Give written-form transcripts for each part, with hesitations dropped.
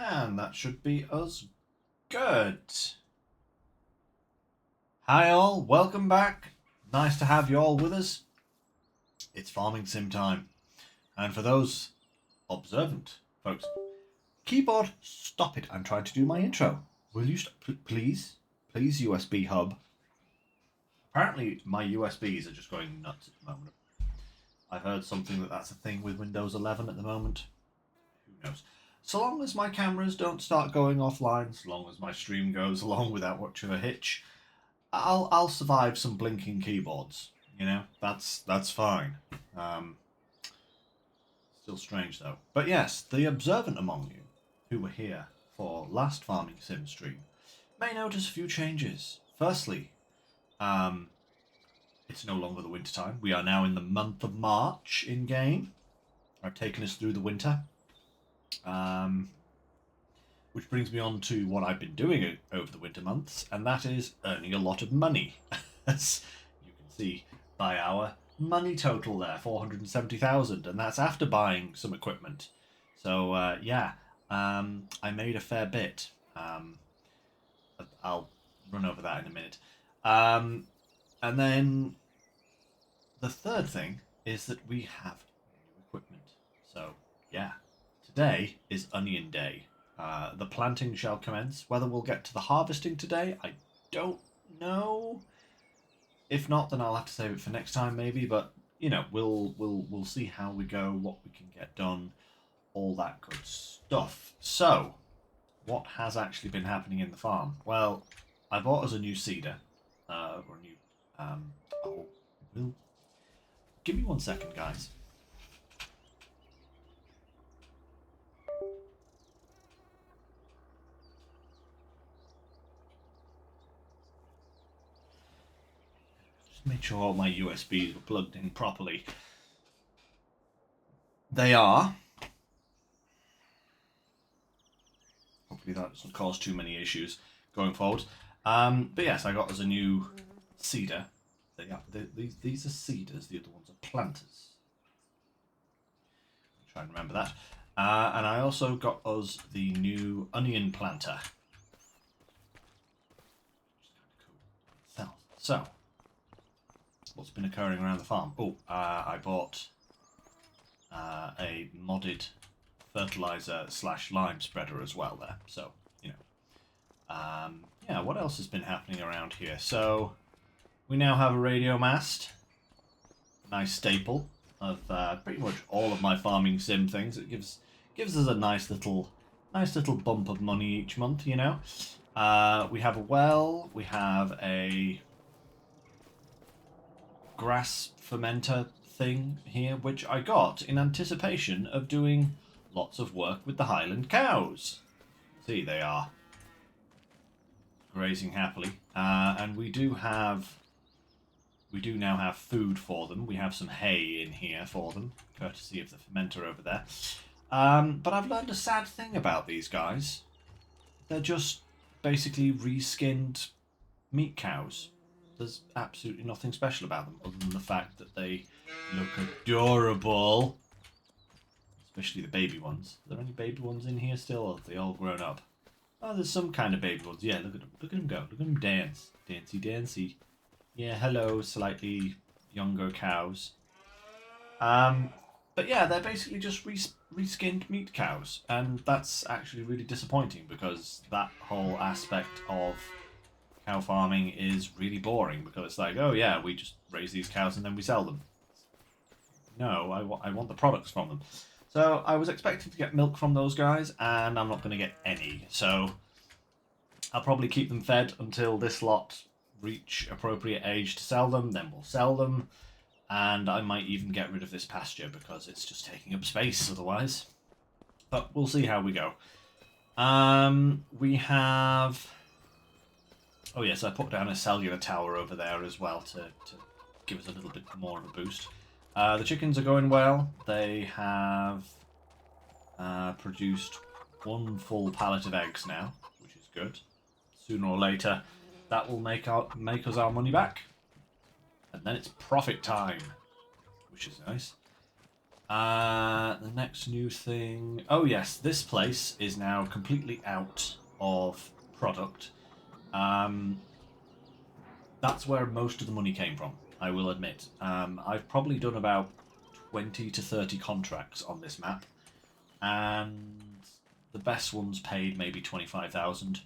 And that should be us good. Hi all, welcome back. Nice to have you all with us. It's farming sim time. And for those observant folks, keyboard, stop it. I'm trying to do my intro. Will you please? Please, USB hub. Apparently my USBs are just going nuts at the moment. I've heard something that's a thing with Windows 11 at the moment. Who knows? So long as my cameras don't start going offline, so long as my stream goes along without much of a hitch, I'll survive some blinking keyboards. You know, that's fine. Still strange though. But yes, the observant among you who were here for last farming sim stream may notice a few changes. Firstly, it's no longer the winter time. We are now in the month of March in game. I've taken us through the winter. Which brings me on to what I've been doing over the winter months, and that is earning a lot of money. As you can see by our money total there, 470,000, and that's after buying some equipment. So yeah, I made a fair bit. I'll run over that in a minute. And then the third thing is that we have new equipment. So yeah, today is Onion Day. The planting shall commence. Whether we'll get to the harvesting today, I don't know. If not, then I'll have to save it for next time, maybe. But you know, we'll see how we go, what we can get done, all that good stuff. So, what has actually been happening in the farm? Well, I bought us a new seeder, or a new. Give me 1 second, guys. Make sure all my USBs were plugged in properly. They are. Hopefully that doesn't cause too many issues going forward. But yes, I got us a new seeder. These are seeders, the other ones are planters. I'll try and remember that. And I also got us the new onion planter. So, what's been occurring around the farm? Oh, I bought a modded fertilizer / lime spreader as well there. So, you know. Yeah, what else has been happening around here? So, we now have a radio mast. Nice staple of pretty much all of my farming sim things. It gives us a nice little bump of money each month, you know. We have a well. We have a grass fermenter thing here, which I got in anticipation of doing lots of work with the Highland cows. See, they are grazing happily, and we do now have food for them. We have some hay in here for them, courtesy of the fermenter over there. But I've learned a sad thing about these guys. They're just basically reskinned meat cows. There's absolutely nothing special about them other than the fact that they look adorable. Especially the baby ones. Are there any baby ones in here still, or have they all grown up? Oh, there's some kind of baby ones. Yeah, look at them. Look at them go. Look at them dance. Dancy, dancy. Yeah, hello, slightly younger cows. But yeah, they're basically just reskinned meat cows. And that's actually really disappointing because that whole aspect of cow farming is really boring because it's like, oh yeah, we just raise these cows and then we sell them. No, I want the products from them. So I was expecting to get milk from those guys, and I'm not going to get any. So I'll probably keep them fed until this lot reach appropriate age to sell them. Then we'll sell them, and I might even get rid of this pasture because it's just taking up space otherwise. But we'll see how we go. We have... Oh yes, I put down a cellular tower over there as well to give us a little bit more of a boost. The chickens are going well. They have produced 1 full pallet of eggs now, which is good. Sooner or later, that will make us our money back. And then it's profit time, which is nice. The next new thing. Oh yes, this place is now completely out of product. Um, that's where most of the money came from, I will admit. I've probably done about 20 to 30 contracts on this map, and the best ones paid maybe 25,000.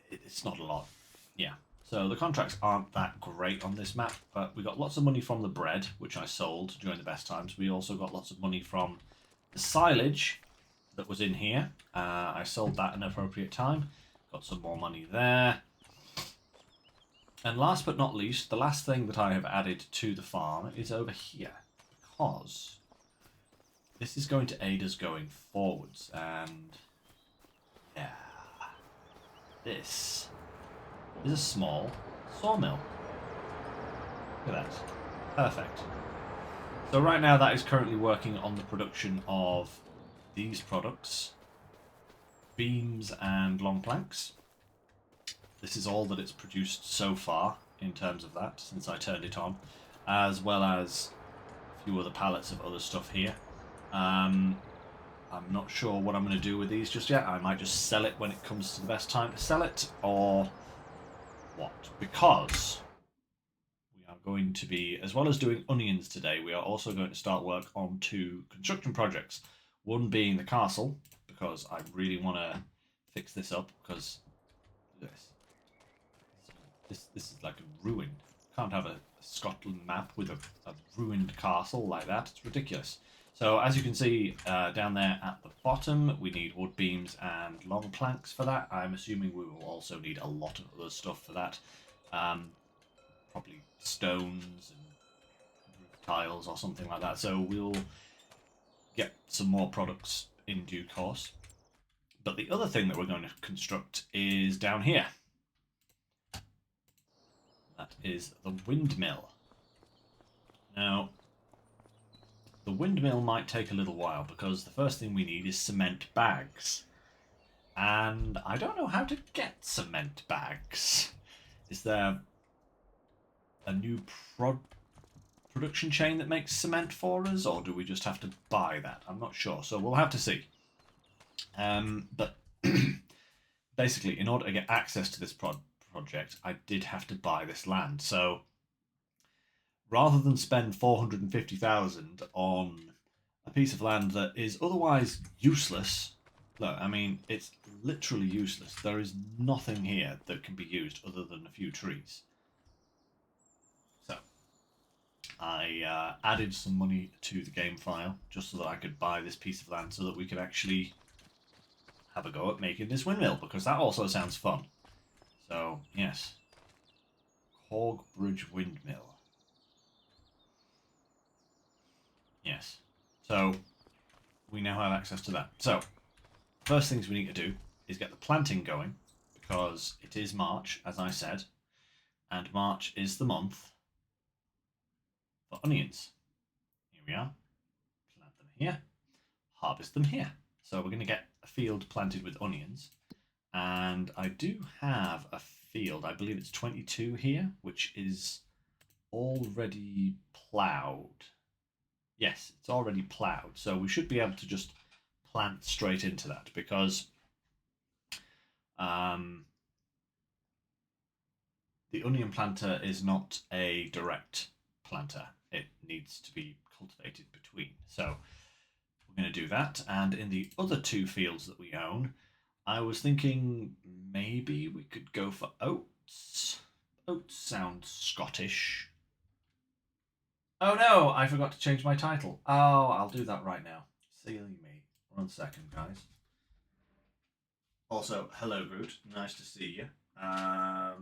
It's not a lot. Yeah. So the contracts aren't that great on this map, but we got lots of money from the bread, which I sold during the best times. We also got lots of money from the silage that was in here. I sold that at an appropriate time. Got some more money there. And last but not least, the last thing that I have added to the farm is over here, because this is going to aid us going forwards. And yeah, this is a small sawmill. Look at that. Perfect. So right now that is currently working on the production of these products. Beams and long planks. This is all that it's produced so far in terms of that since I turned it on. As well as a few other pallets of other stuff here. I'm not sure what I'm going to do with these just yet. I might just sell it when it comes to the best time to sell it, or what? Because we are going to be, as well as doing onions today, we are also going to start work on 2 construction projects. One being the castle, because I really want to fix this up, because this is like a ruin. Can't have a Scotland map with a ruined castle like that. It's ridiculous. So as you can see down there at the bottom, we need wood beams and long planks for that. I'm assuming we will also need a lot of other stuff for that. Probably stones and roof tiles or something like that. So we'll get some more products in due course. But the other thing that we're going to construct is down here. That is the windmill. Now, the windmill might take a little while because the first thing we need is cement bags. And I don't know how to get cement bags. Is there a new production chain that makes cement for us, or do we just have to buy that? I'm not sure, so we'll have to see. But basically, in order to get access to this project, I did have to buy this land. So rather than spend 450,000 on a piece of land that is otherwise useless, look, I mean, it's literally useless. There is nothing here that can be used other than a few trees. So I added some money to the game file just so that I could buy this piece of land so that we could actually have a go at making this windmill, because that also sounds fun. So, yes. Corbridge Windmill. Yes. So, we now have access to that. So, first things we need to do is get the planting going, because it is March, as I said, and March is the month for onions. Here we are. Plant them here. Harvest them here. So we're going to get a field planted with onions. And I do have a field, I believe it's 22 here, which is already ploughed. Yes, it's already ploughed. So we should be able to just plant straight into that, because the onion planter is not a direct planter. It needs to be cultivated between. So we're going to do that. And in the other 2 fields that we own, I was thinking maybe we could go for oats. Oats sound Scottish. Oh no, I forgot to change my title. Oh, I'll do that right now. Silly me. 1 second, guys. Also, hello, Groot. Nice to see you. I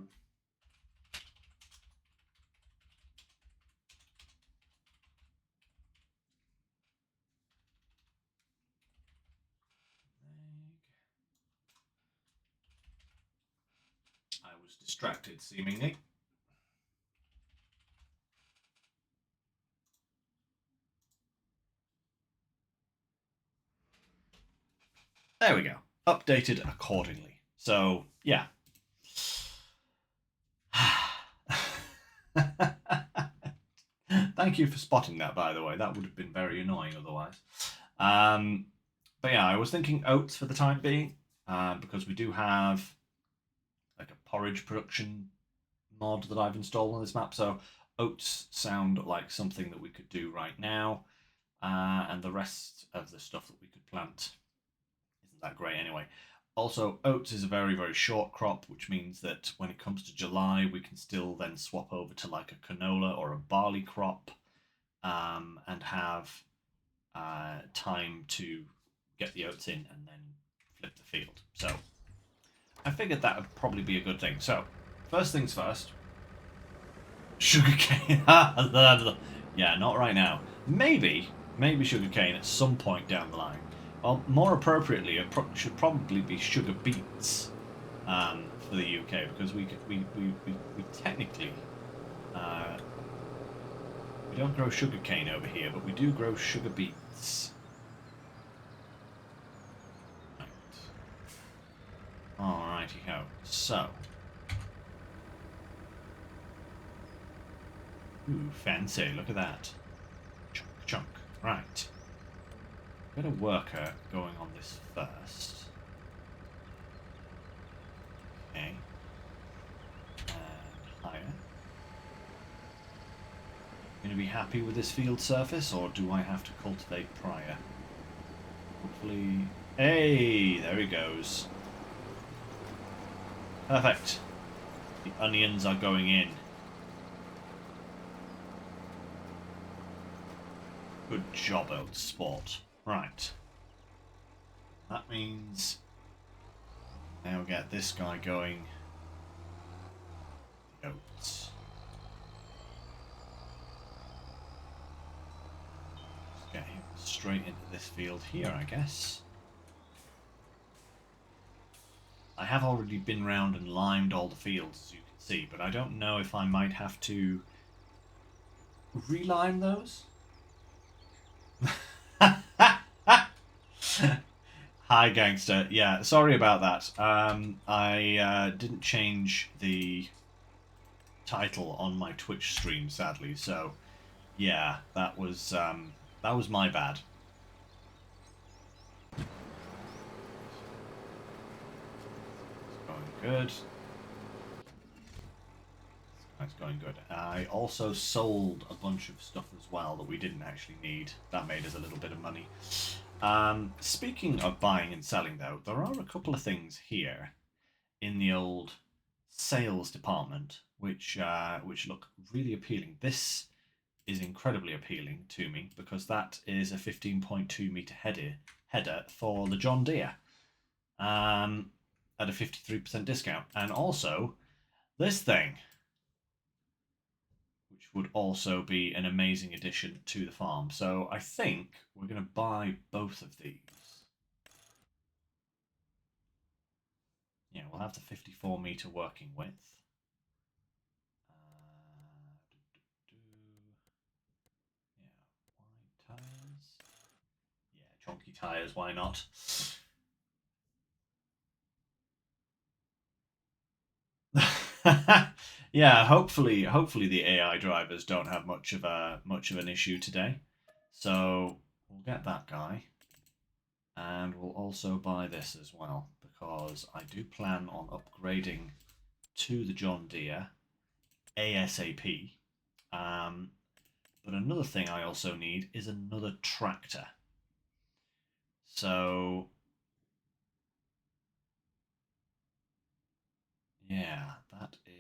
was distracted, seemingly. There we go. Updated accordingly. So, yeah. Thank thank you for spotting that, by the way. That would have been very annoying otherwise. But yeah, I was thinking oats for the time being, because we do have like a porridge production mod that I've installed on this map. So oats sound like something that we could do right now, and the rest of the stuff that we could plant isn't that great anyway. Also, oats is a very, very short crop, which means that when it comes to July, we can still then swap over to like a canola or a barley crop, and have time to get the oats in and then flip the field. So I figured that would probably be a good thing. So first things first, sugarcane. Yeah, not right now. Maybe sugarcane at some point down the line. Well, more appropriately, it should probably be sugar beets, for the UK, because we technically we don't grow sugarcane over here, but we do grow sugar beets. Right. Alrighty ho. So, ooh, fancy! Look at that. Chunk, chunk. Right. Got a worker going on this first. Okay. And higher. Going to be happy with this field surface, or do I have to cultivate prior? Hopefully... Hey! There he goes. Perfect. The onions are going in. Good job, old sport. Right. That means now we'll get this guy going. The oats. Let's get him straight into this field here, I guess. I have already been round and limed all the fields, as you can see, but I don't know if I might have to relime those. Hi, gangster. Yeah, sorry about that. I didn't change the title on my Twitch stream, sadly. So, yeah, that was my bad. It's going good. That's going good. I also sold a bunch of stuff as well that we didn't actually need. That made us a little bit of money. Speaking of buying and selling, though, there are a couple of things here in the old sales department which look really appealing. This is incredibly appealing to me because that is a 15.2 meter header for the John Deere, at a 53% discount, and also this thing, which would also be an amazing addition to the farm. So I think we're going to buy both of these. Yeah, we'll have the 54 meter working width. Yeah, wide tires. Yeah, chunky tires, why not? Yeah, hopefully the AI drivers don't have much of an issue today. So we'll get that guy. And we'll also buy this as well, because I do plan on upgrading to the John Deere ASAP. But another thing I also need is another tractor. So, yeah, that is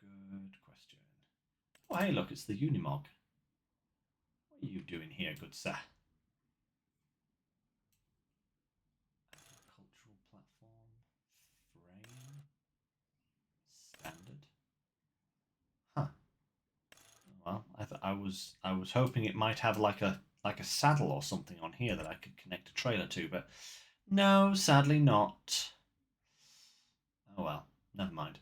a good question. Oh, hey, look, it's the Unimog. What are you doing here, good sir? Agricultural platform, frame, standard. Huh. Well, I was hoping it might have like a saddle or something on here that I could connect a trailer to, but no, sadly not. Oh well, never mind.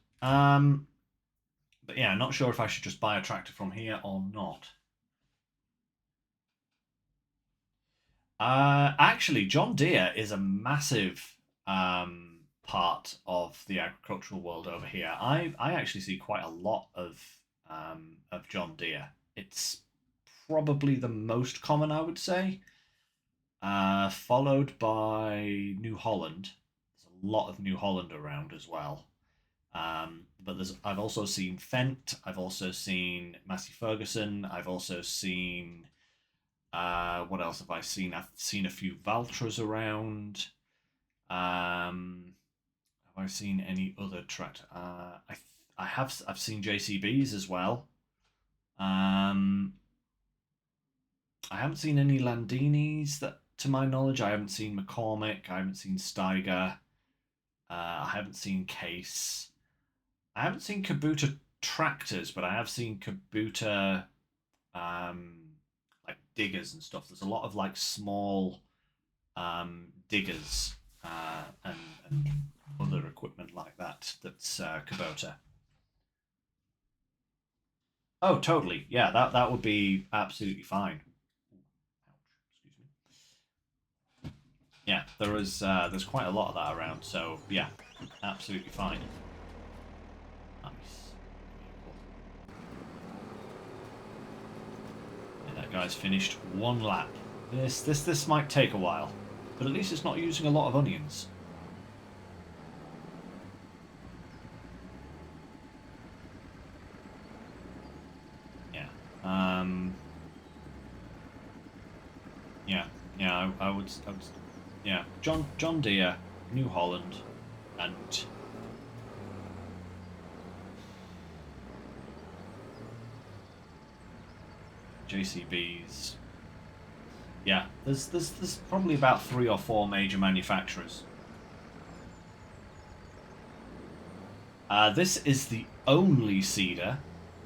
But yeah, not sure if I should just buy a tractor from here or not. Actually, John Deere is a massive part of the agricultural world over here. I actually see quite a lot of John Deere. It's probably the most common, I would say, followed by New Holland. There's a lot of New Holland around as well. But I've also seen Fent. I've also seen Massey Ferguson. I've also seen what else have I seen? I've seen a few Valtras around. Have I seen any other tractor? I've seen JCBs as well. Um, I haven't seen any Landinis that, to my knowledge, I haven't seen McCormick. I haven't seen Steiger. I haven't seen Case. I haven't seen Kubota tractors, but I have seen Kubota um, like diggers and stuff. There's a lot of like small diggers and other equipment like that. That's Kubota. Oh, totally. Yeah, that would be absolutely fine. Excuse me. Yeah, there's quite a lot of that around. So yeah, absolutely fine. Nice. And that guy's finished one lap. This might take a while, but at least it's not using a lot of onions. Yeah. Yeah. Yeah. I would. Yeah. John Deere, New Holland, and JCBs. Yeah. There's probably about 3 or 4 major manufacturers. This is the only seeder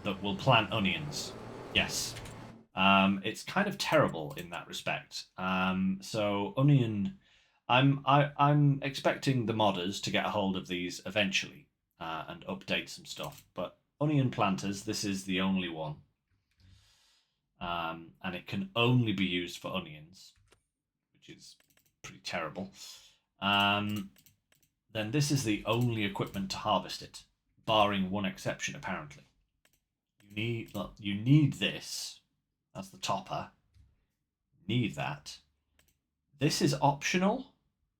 that will plant onions. Yes. It's kind of terrible in that respect. So onion, I'm expecting the modders to get a hold of these eventually and update some stuff. But onion planters, this is the only one, and it can only be used for onions, which is pretty terrible. Then this is the only equipment to harvest it, barring one exception apparently. You need this. That's the topper. Need that. This is optional,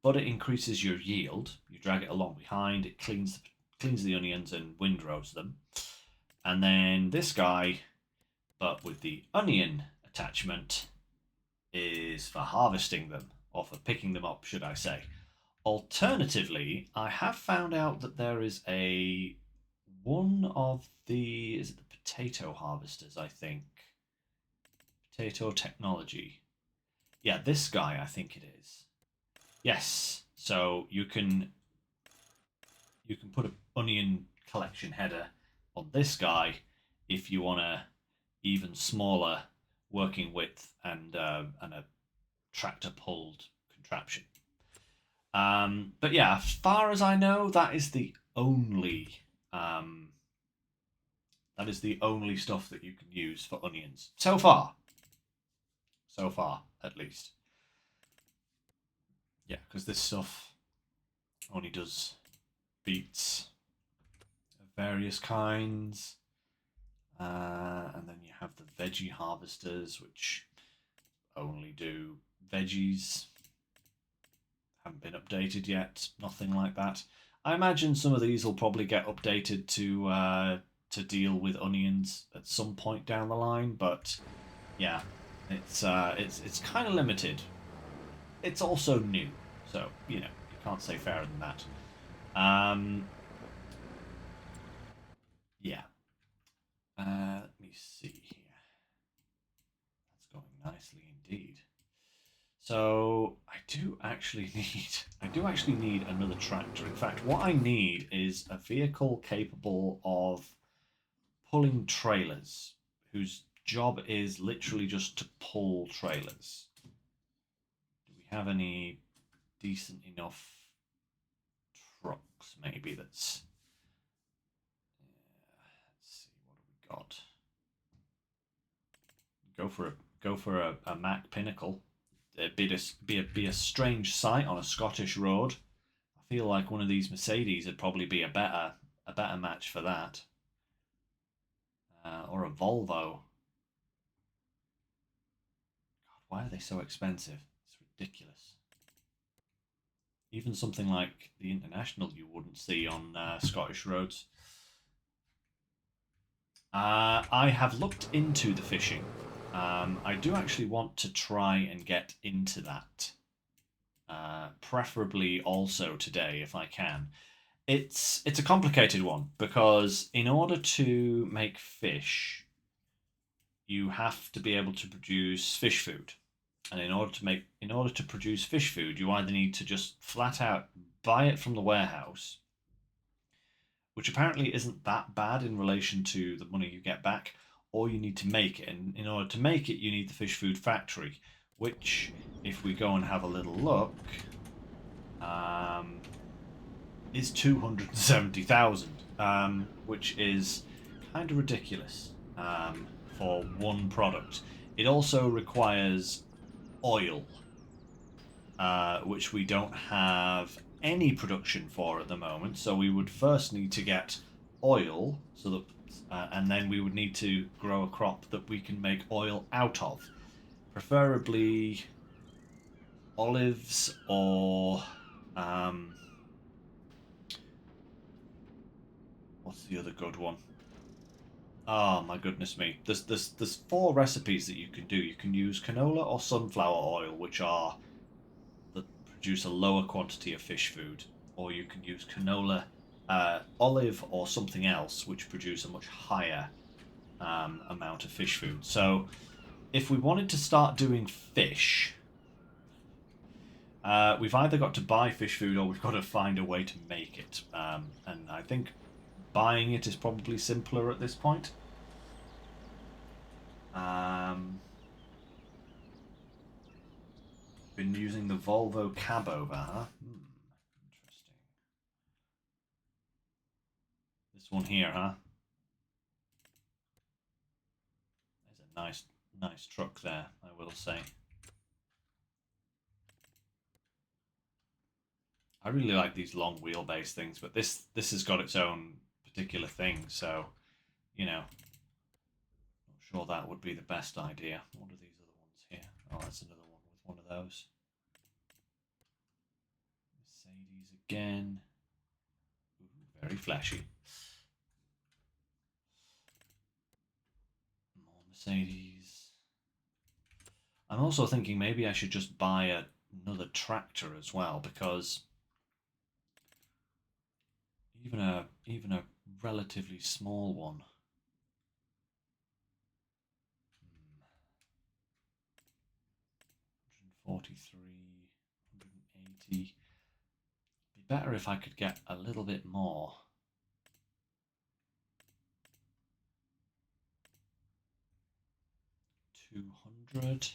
but it increases your yield. You drag it along behind. It cleans the onions and windrows them. And then this guy, but with the onion attachment, is for harvesting them, or for picking them up, should I say. Alternatively, I have found out that there is one of the, is it the potato harvesters, I think? Potato technology. Yeah, this guy, I think it is. Yes. So you can put an onion collection header on this guy if you want a even smaller working width and a tractor pulled contraption. But yeah, as far as I know, that is the only stuff that you can use for onions so far. So far, at least. Yeah, because this stuff only does beets of various kinds. And then you have the veggie harvesters, which only do veggies. Haven't been updated yet. Nothing like that. I imagine some of these will probably get updated to deal with onions at some point down the line. But yeah, it's kind of limited. It's also new, so you can't say fairer than that. Yeah. Let me see here. That's going nicely indeed. So I do actually need another tractor. In fact, what I need is a vehicle capable of pulling trailers, whose job is literally just to pull trailers. Do we have any decent enough trucks? Maybe that's. Let's see, what have we got? Go for a Mack Pinnacle. It'd be a strange sight on a Scottish road. I feel like one of these Mercedes would probably be a better match for that, or a Volvo. why are they so expensive? It's ridiculous. Even something like the International you wouldn't see on Scottish roads. I have looked into the fishing. I do actually want to try and get into that. Preferably also today if I can. It's a complicated one because in order to make fish, you have to be able to produce fish food. And in order to produce fish food, you either need to just flat out buy it from the warehouse, which apparently isn't that bad in relation to the money you get back, or you need to make it. And in order to make it, you need the fish food factory, which, if we go and have a little look, is 270,000, which is kind of ridiculous for one product. It also requires oil, which we don't have any production for at the moment. So we would first need to get oil, so that, and then we would need to grow a crop that we can make oil out of, preferably olives or what's the other good one? Oh my goodness me! There's four recipes that you can do. You can use canola or sunflower oil, which are that produce a lower quantity of fish food, or you can use canola, olive, or something else, which produce a much higher amount of fish food. So, if we wanted to start doing fish, we've either got to buy fish food or we've got to find a way to make it. And I think buying it is probably simpler at this point. Been using the Volvo cab over, huh? Interesting. This one here, huh? There's a nice truck there, I will say. I really like these long wheelbase things, but this has got its own particular thing, so you know, not sure that would be the best idea. What are these other ones here? Oh, that's another one with one of those. Mercedes again. Ooh, very flashy. More Mercedes. I'm also thinking maybe I should just buy another tractor as well, because even a relatively small one. 143, 180. Be better if I could get a little bit more. 200.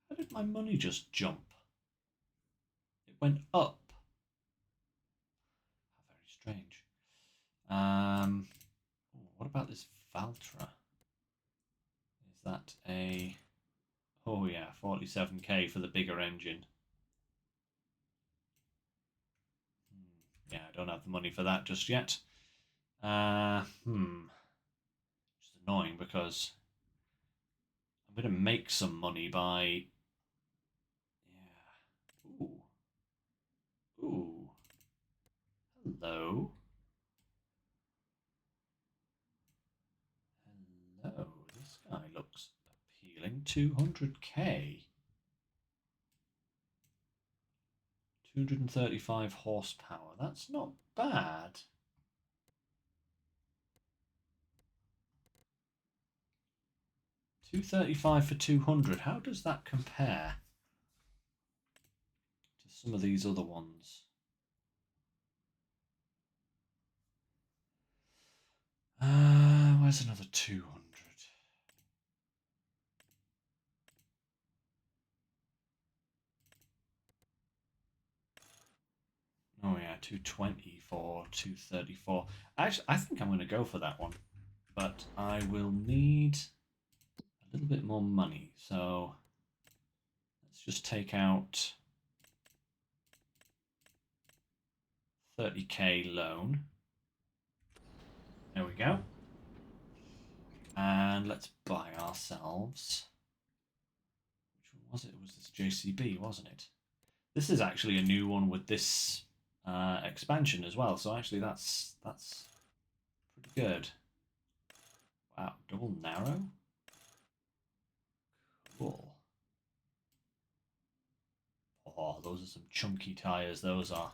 How did my money just jump? It went up. How very strange. What about this Valtra? Is that a... Oh yeah, 47k for the bigger engine. Yeah, I don't have the money for that just yet. Which is annoying because I'm going to make some money by... Yeah. Ooh. Ooh. Hello. Hello. This guy looks appealing. 200k. 235 horsepower. That's not bad. $235 for 200. How does that compare to some of these other ones? Where's another 200? Oh yeah, 220 for 234. Actually, I think I'm going to go for that one, but I will need a little bit more money. So let's just take out 30k loan. There we go. And let's buy ourselves... Which one was it? It was this JCB, wasn't it? This is actually a new one with this expansion as well, so actually that's pretty good. Wow, double narrow? Cool. Oh, those are some chunky tyres, those are.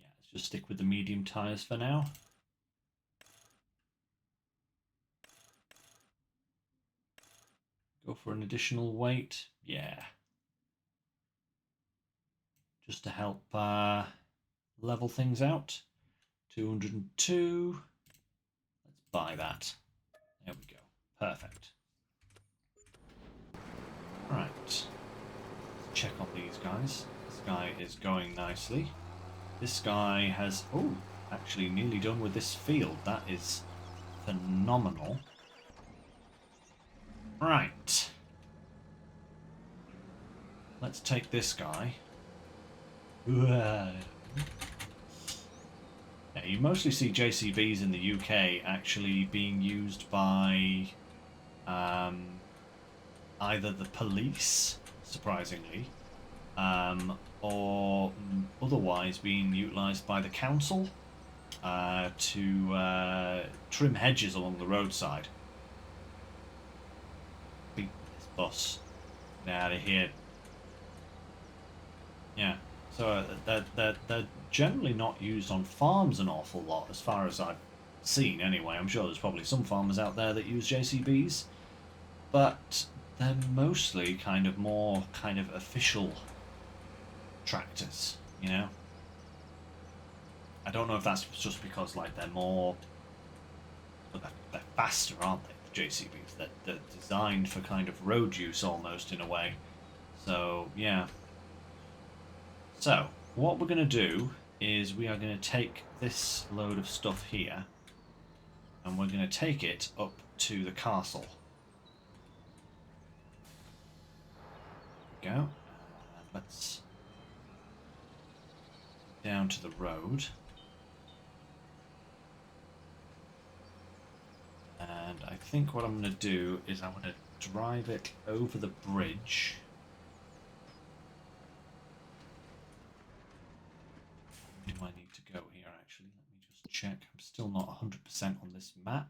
Yeah, let's just stick with the medium tyres for now. Go for an additional weight. Yeah. Just to help level things out. 202. Let's buy that. There we go. Perfect. Right. Let's check on these guys. This guy is going nicely. This guy has... Oh, actually nearly done with this field. That is phenomenal. Right. Let's take this guy. Yeah, you mostly see JCBs in the UK actually being used by either the police, surprisingly, or otherwise being utilised by the council to trim hedges along the roadside. Beat this bus. Get out of here. Yeah. So they're generally not used on farms an awful lot, as far as I've seen anyway. I'm sure there's probably some farmers out there that use JCBs, but they're mostly kind of more kind of official tractors, you know? I don't know if that's just because like they're more... But they're faster, aren't they, the JCBs? They're designed for kind of road use almost in a way. So, yeah. So, what we're going to do is we are going to take this load of stuff here and we're going to take it up to the castle. There we go. Let's down to the road. And I think what I'm going to do is I'm going to drive it over the bridge. Do I need to go here actually? Let me just check. I'm still not 100% on this map.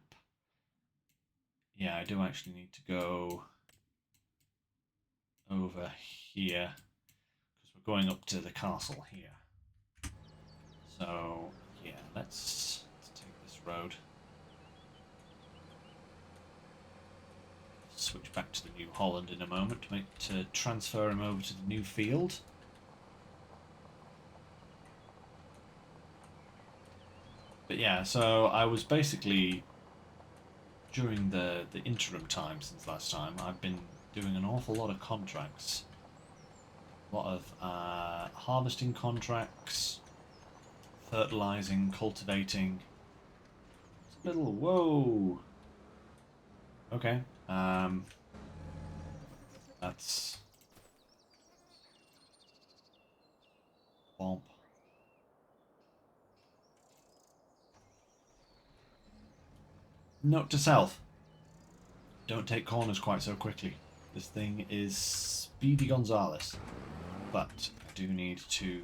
Yeah, I do actually need to go over here because we're going up to the castle here. So yeah, let's take this road. Switch back to the New Holland in a moment to transfer him over to the new field. But yeah, so I was basically, during the interim time since last time, I've been doing an awful lot of contracts. A lot of harvesting contracts, fertilizing, cultivating. It's a little, whoa! Okay, that's... Bomb. Note to self. Don't take corners quite so quickly. This thing is Speedy Gonzales. But I do need to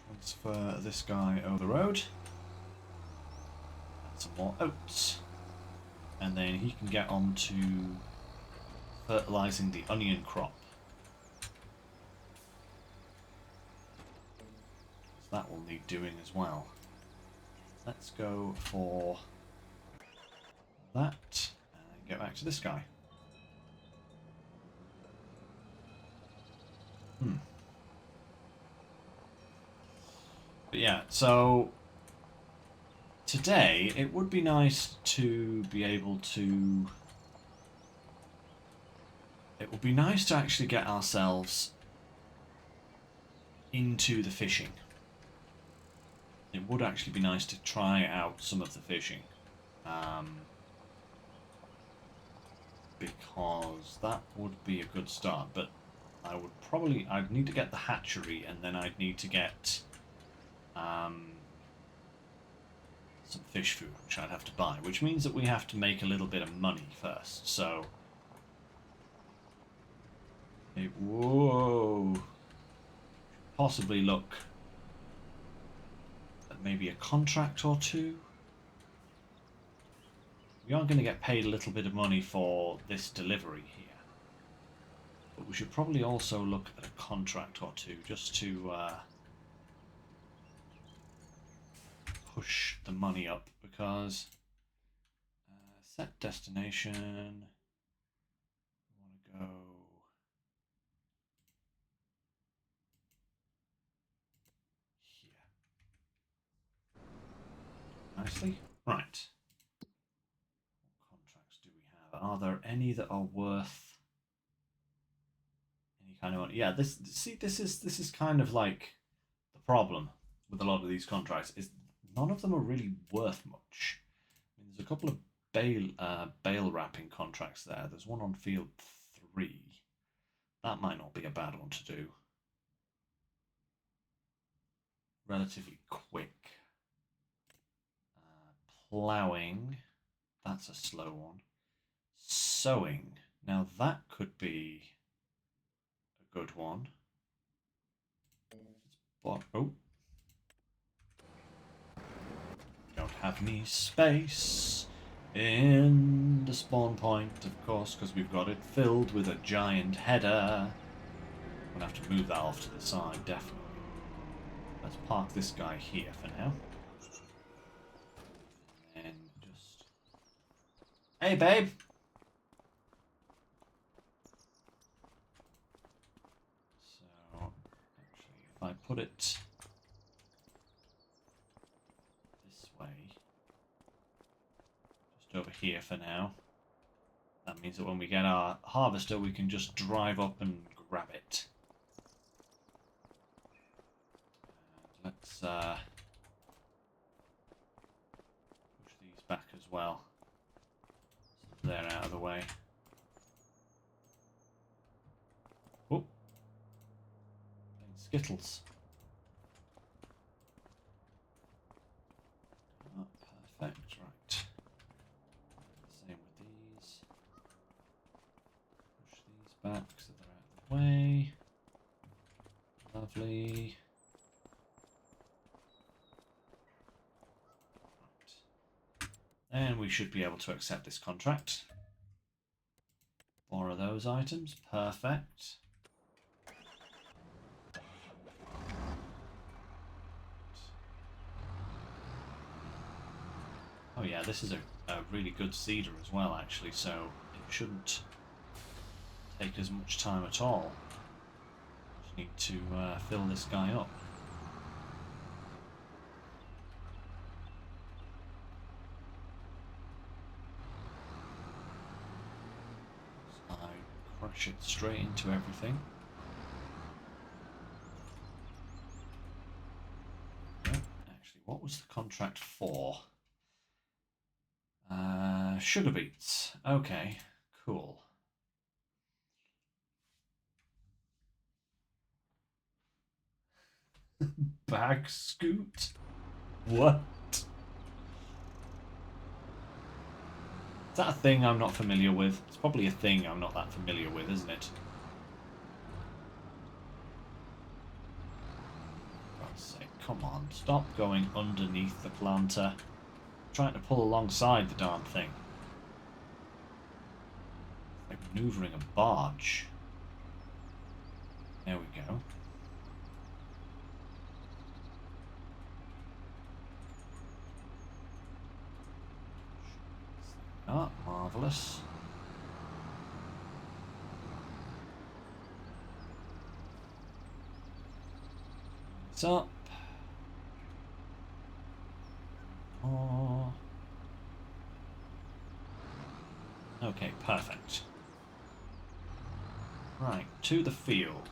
transfer this guy over the road. Add some more oats. And then he can get on to fertilizing the onion crop. So that will need doing as well. Let's go for that and get back to this guy. But yeah, so today it would be nice to be able to... It would be nice to actually get ourselves into the fishing. It would actually be nice to try out some of the fishing. Because that would be a good start. But I'd need to get the hatchery, and then I'd need to get some fish food, which I'd have to buy, which means that we have to make a little bit of money first. So, whoa, possibly look at maybe a contract or two. We are going to get paid a little bit of money for this delivery here, but we should probably also look at a contract or two just to push the money up, because set destination, we want to go here nicely. Right, what contracts do we have? Are there any that are worth any kind of money? Yeah, this is kind of like the problem with a lot of these contracts, is none of them are really worth much. I mean, there's a couple of bale wrapping contracts there. There's one on field 3. That might not be a bad one to do. Relatively quick. Ploughing. That's a slow one. Sowing. Now that could be a good one. Oh. Don't have any space in the spawn point, of course, because we've got it filled with a giant header. We'll have to move that off to the side, definitely. Let's park this guy here for now. And just... Hey, babe! So, actually, if I put it this way, just over here for now, that means that when we get our harvester, we can just drive up and grab it. And let's push these back as well, so they're out of the way. Oh, playing Skittles. Oh, perfect, right. Same with these. Push these back so they're out of the way. Lovely. Right. And we should be able to accept this contract. Borrow those items. Perfect. Oh yeah, this is a really good cedar as well, actually, so it shouldn't take as much time at all. Just need to fill this guy up. So I crush it straight into everything. No, actually, what was the contract for? Sugar beets. Okay, cool. Bag scoot? What? Is that a thing I'm not familiar with? It's probably a thing I'm not that familiar with, isn't it? For God's sake, come on. Stop going underneath the planter. I'm trying to pull alongside the darn thing. Like maneuvering a barge. There we go. Ah, marvellous. It's up. Oh. Okay, perfect. Right, to the field.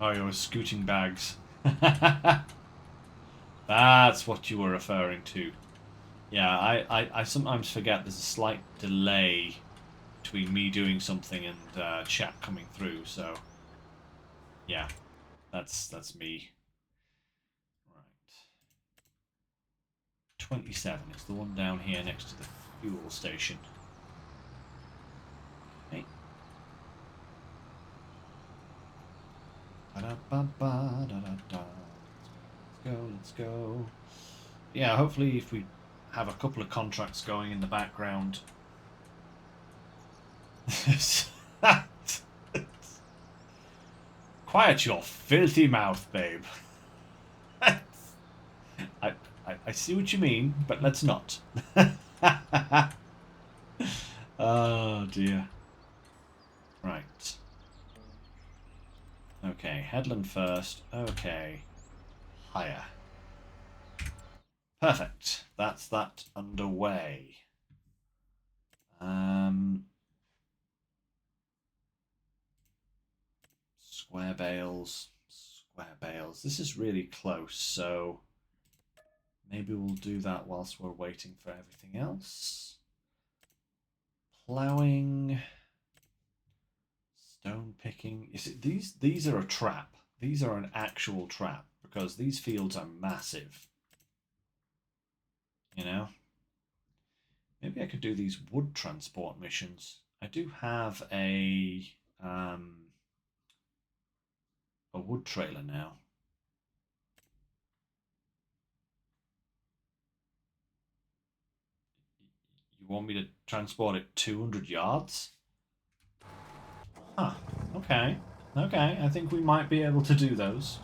Oh, you're scooting bags. That's what you were referring to. Yeah, I sometimes forget there's a slight delay between me doing something and chat coming through. So yeah, that's me. Right. 27 is the one down here next to the fuel station. Okay. Ba-da-ba-ba-da-da-da. Let's go. Yeah, hopefully if we have a couple of contracts going in the background. Quiet your filthy mouth, babe. I see what you mean, but let's not. Oh dear. Right. Okay, headland first. Okay. Higher. Perfect. That's that underway. Square bales. Square bales. This is really close, so maybe we'll do that whilst we're waiting for everything else. Ploughing. Stone picking. You see, these are a trap. These are an actual trap because these fields are massive. You know? Maybe I could do these wood transport missions. I do have a wood trailer now. You want me to transport it 200 yards? Huh. Okay. Okay, I think we might be able to do those.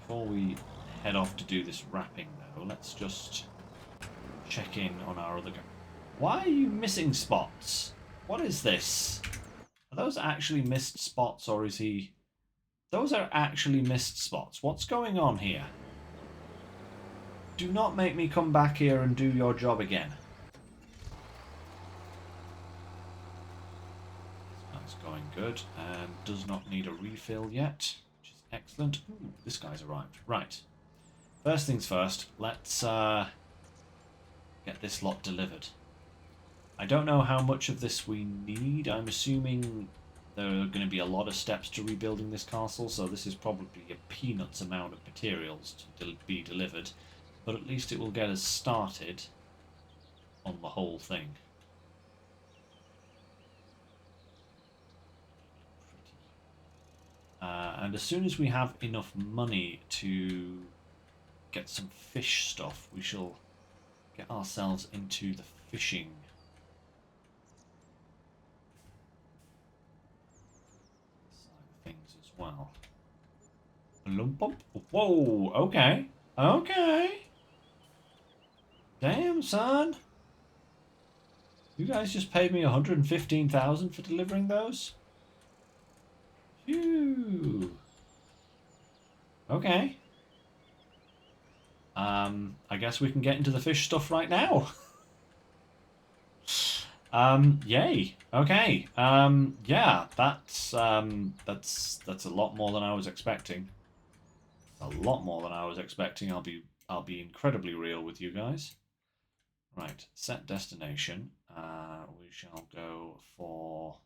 Before we head off to do this wrapping, though, let's just check in on our other guy. Why are you missing spots? What is this? Are those actually missed spots, or is he... Those are actually missed spots. What's going on here? Do not make me come back here and do your job again. That's going good, and does not need a refill yet, which is excellent. Ooh, this guy's arrived. Right. First things first, let's get this lot delivered. I don't know how much of this we need. I'm assuming there are going to be a lot of steps to rebuilding this castle, so this is probably a peanuts amount of materials to be delivered, but at least it will get us started on the whole thing. And as soon as we have enough money to get some fish stuff, we shall get ourselves into the fishing side of things as well. Whoa, okay. Okay. Damn, son. You guys just paid me 115,000 for delivering those? Phew. Okay. I guess we can get into the fish stuff right now. Yay. Okay. Yeah, that's a lot more than I was expecting. A lot more than I was expecting. I'll be incredibly real with you guys. Right, set destination. We shall go for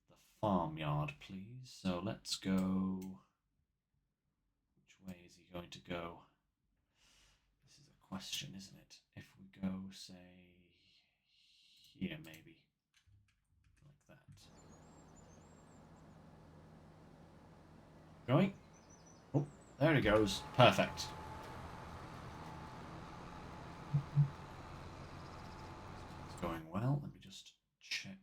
the farmyard, please. So let's go. Which way is he going to go? This is a question, isn't it? If we go, say, here, maybe. Like that. Going. Oh, there he goes. Perfect. It's going well. Let me just check.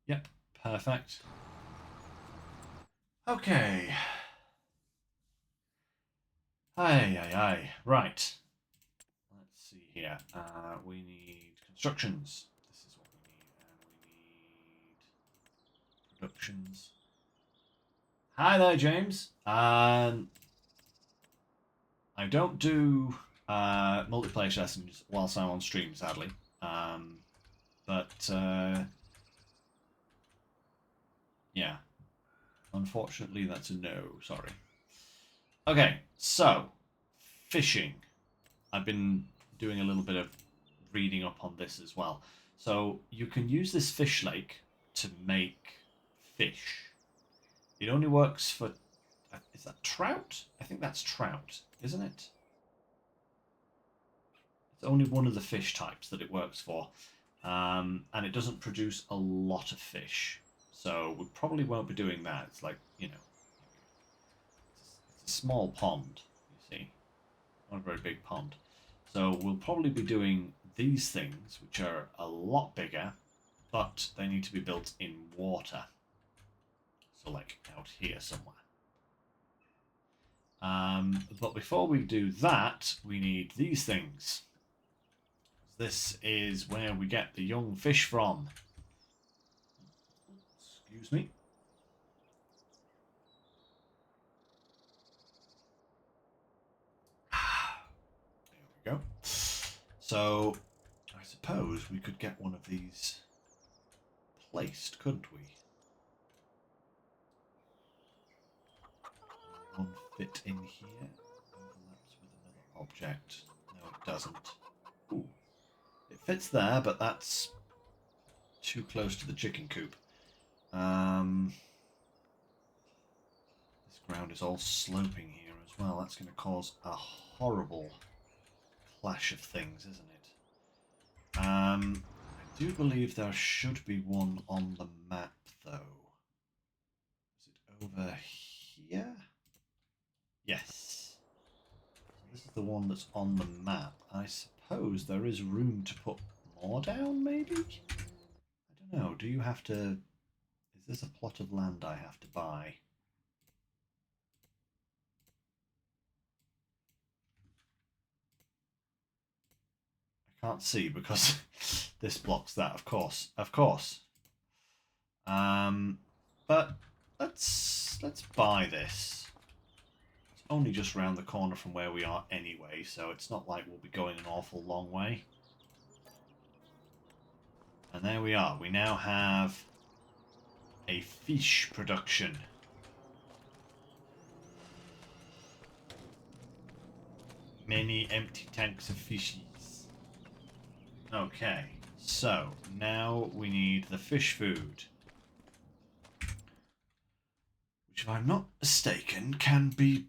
Yep, perfect. Okay. Aye. Right. Let's see here. We need constructions. This is what we need. And we need productions. Hi there, James. I don't do multiplayer sessions whilst I'm on stream, sadly. But yeah, unfortunately, that's a no. Sorry. Okay, so fishing. I've been doing a little bit of reading up on this as well. So you can use this fish lake to make fish. It only works for... Is that trout? I think that's trout, isn't it? It's only one of the fish types that it works for. And it doesn't produce a lot of fish. So we probably won't be doing that. It's like, you know, it's a small pond, you see. Not a very big pond. So we'll probably be doing these things, which are a lot bigger, but they need to be built in water. So like out here somewhere. But before we do that, we need these things. This is where we get the young fish from. Excuse me. There we go. So, I suppose we could get one of these placed, couldn't we? One fit in here. Overlaps with another object. No, it doesn't. Ooh. It fits there, but that's too close to the chicken coop. This ground is all sloping here as well. That's going to cause a horrible clash of things, isn't it? I do believe there should be one on the map, though. Is it over here? Yes. So this is the one that's on the map. I suppose there is room to put more down, maybe? I don't know. Do you have to... Is this a plot of land I have to buy? I can't see because this blocks that, of course. Of course. But let's buy this. It's only just round the corner from where we are anyway, so it's not like we'll be going an awful long way. And there we are. We now have a fish production. Many empty tanks of fishies. Okay, so now we need the fish food. Which, if I'm not mistaken, can be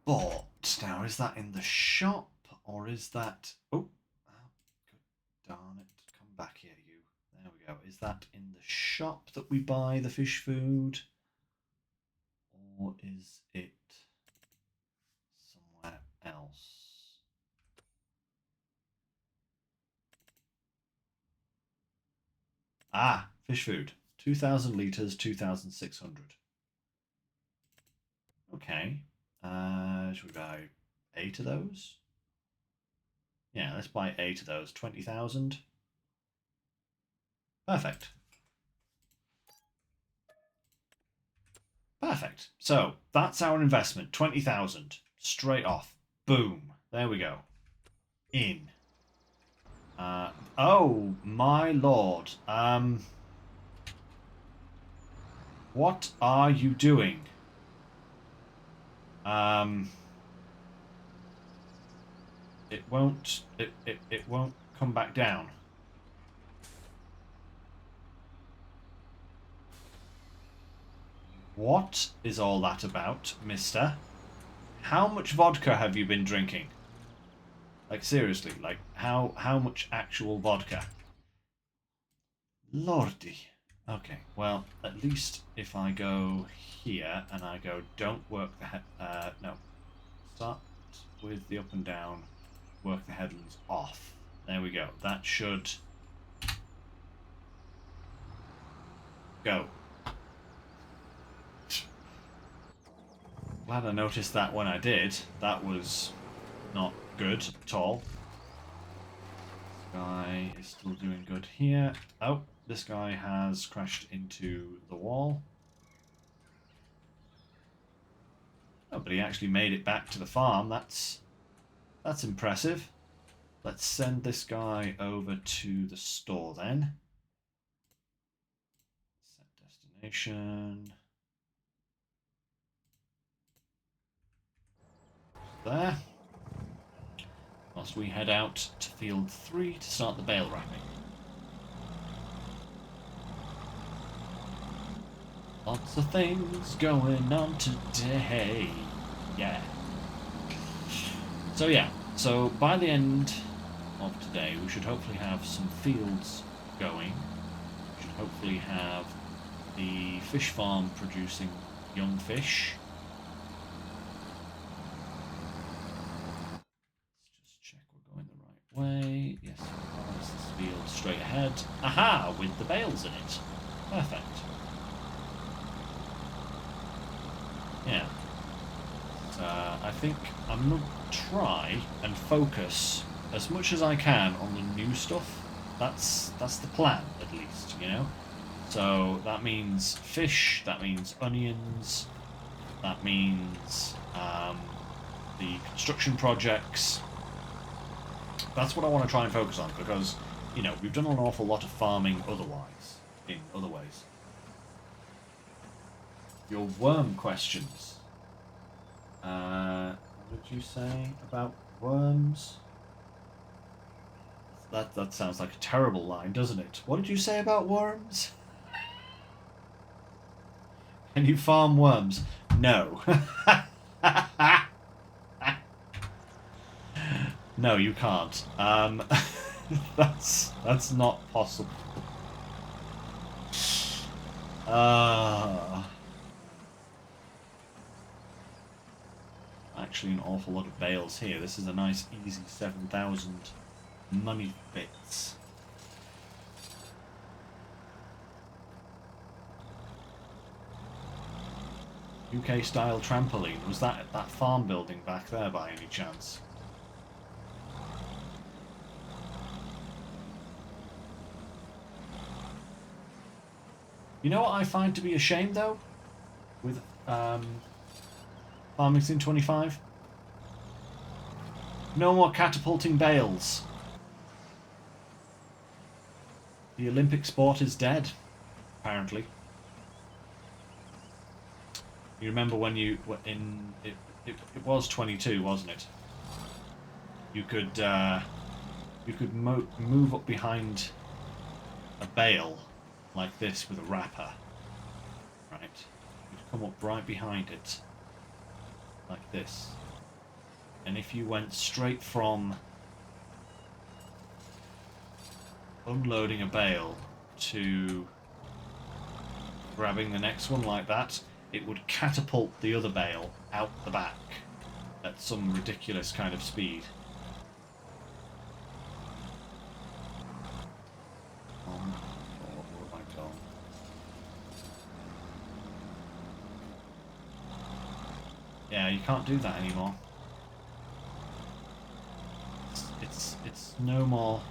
bought. Now, is that in the shop or is that... Oh, good darn it. Come back here, you. There we go. Is that in the shop that we buy the fish food? Or is it somewhere else? Ah, fish food. 2,000 litres, 2,600. Okay. Should we buy 8 of those? Yeah, let's buy 8 of those. 20,000. Perfect. Perfect. So, that's our investment. 20,000. Straight off. Boom. There we go. In. Oh, my lord. What are you doing? It won't come back down. What is all that about, mister? How much vodka have you been drinking? Like, seriously, like, how much actual vodka? Lordy. Okay, well, at least if I go here and I go, don't work the head... no. Start with the up and down, work the headlands off. There we go. That should... go. Glad I noticed that when I did. That was not good at all. This guy is still doing good here. Oh, this guy has crashed into the wall. Oh, but he actually made it back to the farm. That's impressive. Let's send this guy over to the store then. Set destination. There. Well, whilst we head out to field 3 to start the bale wrapping. Lots of things going on today. Yeah. So yeah, so by the end of today we should hopefully have some fields going. We should hopefully have the fish farm producing young fish. Let's just check we're going the right way. Yes, we are. This field straight ahead. Aha! With the bales in it. Perfect. Yeah. I think I'm going to try and focus as much as I can on the new stuff. That's the plan, at least, you know? So that means fish, that means onions, that means the construction projects. That's what I want to try and focus on, because, you know, we've done an awful lot of farming otherwise, in other ways. Your worm questions. What did you say about worms? That sounds like a terrible line, doesn't it? What did you say about worms? Can you farm worms? No. No, you can't. That's not possible. Actually, an awful lot of bales here. This is a nice, easy 7,000 money bits. UK style trampoline. Was that farm building back there by any chance? You know what I find to be a shame though? With Farming Sim 25? No more catapulting bales. The Olympic sport is dead, apparently. You remember when it was 22, wasn't it? You could move up behind a bale like this with a wrapper, right? You'd come up right behind it like this, and if you went straight from unloading a bale to grabbing the next one like that, it would catapult the other bale out the back at some ridiculous kind of speed. Oh my god, where have I gone? Yeah, you can't do that anymore. It's no more.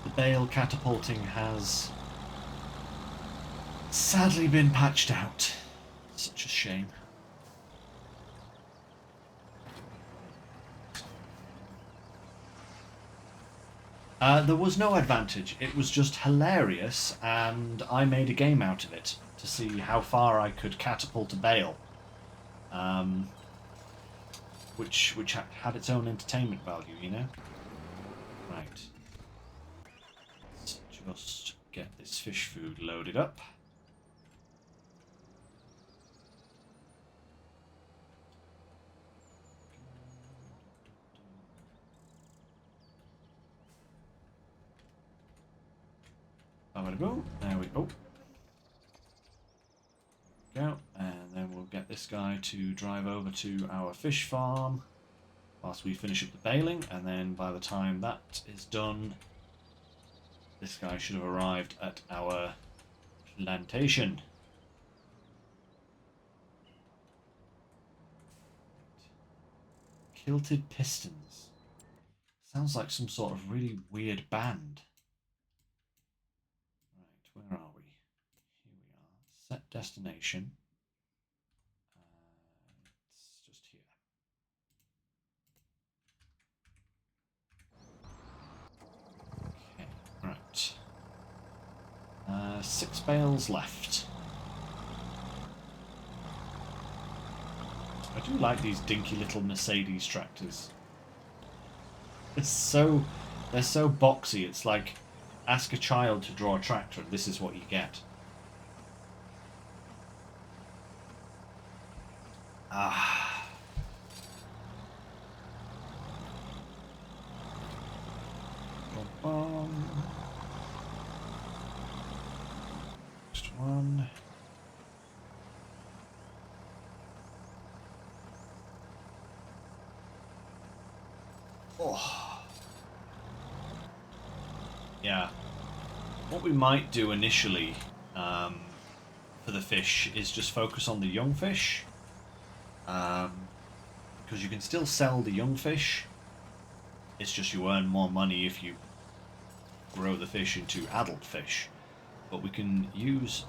The bale catapulting has sadly been patched out. Such a shame. There was no advantage. It was just hilarious, and I made a game out of it to see how far I could catapult a bale, which had its own entertainment value, you know. Right. Let's just get this fish food loaded up. I'm gonna go. There we go. Go, and then we'll get this guy to drive over to our fish farm whilst we finish up the baling, and then by the time that is done, this guy should have arrived at our plantation. Kilted Pistons. Sounds like some sort of really weird band. Right, where are we? Here we are. Set destination. It's just here. Okay, right. 6 bales left. I do like these dinky little Mercedes tractors. It's so they're so boxy. It's like ask a child to draw a tractor, and this is what you get. Ah. Next one. Oh. Yeah. What we might do initially for the fish is just focus on the young fish. Because you can still sell the young fish. It's just you earn more money if you grow the fish into adult fish. But we can use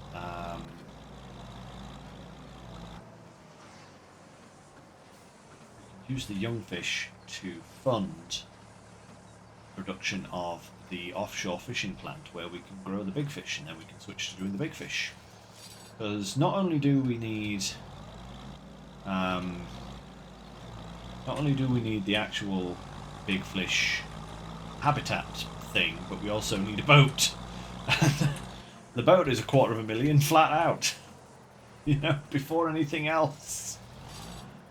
the young fish to fund production of the offshore fishing plant where we can grow the big fish, and then we can switch to doing the big fish. Because not only do we need the actual big fish habitat thing, but we also need a boat. The boat is $250,000 flat out, you know, before anything else.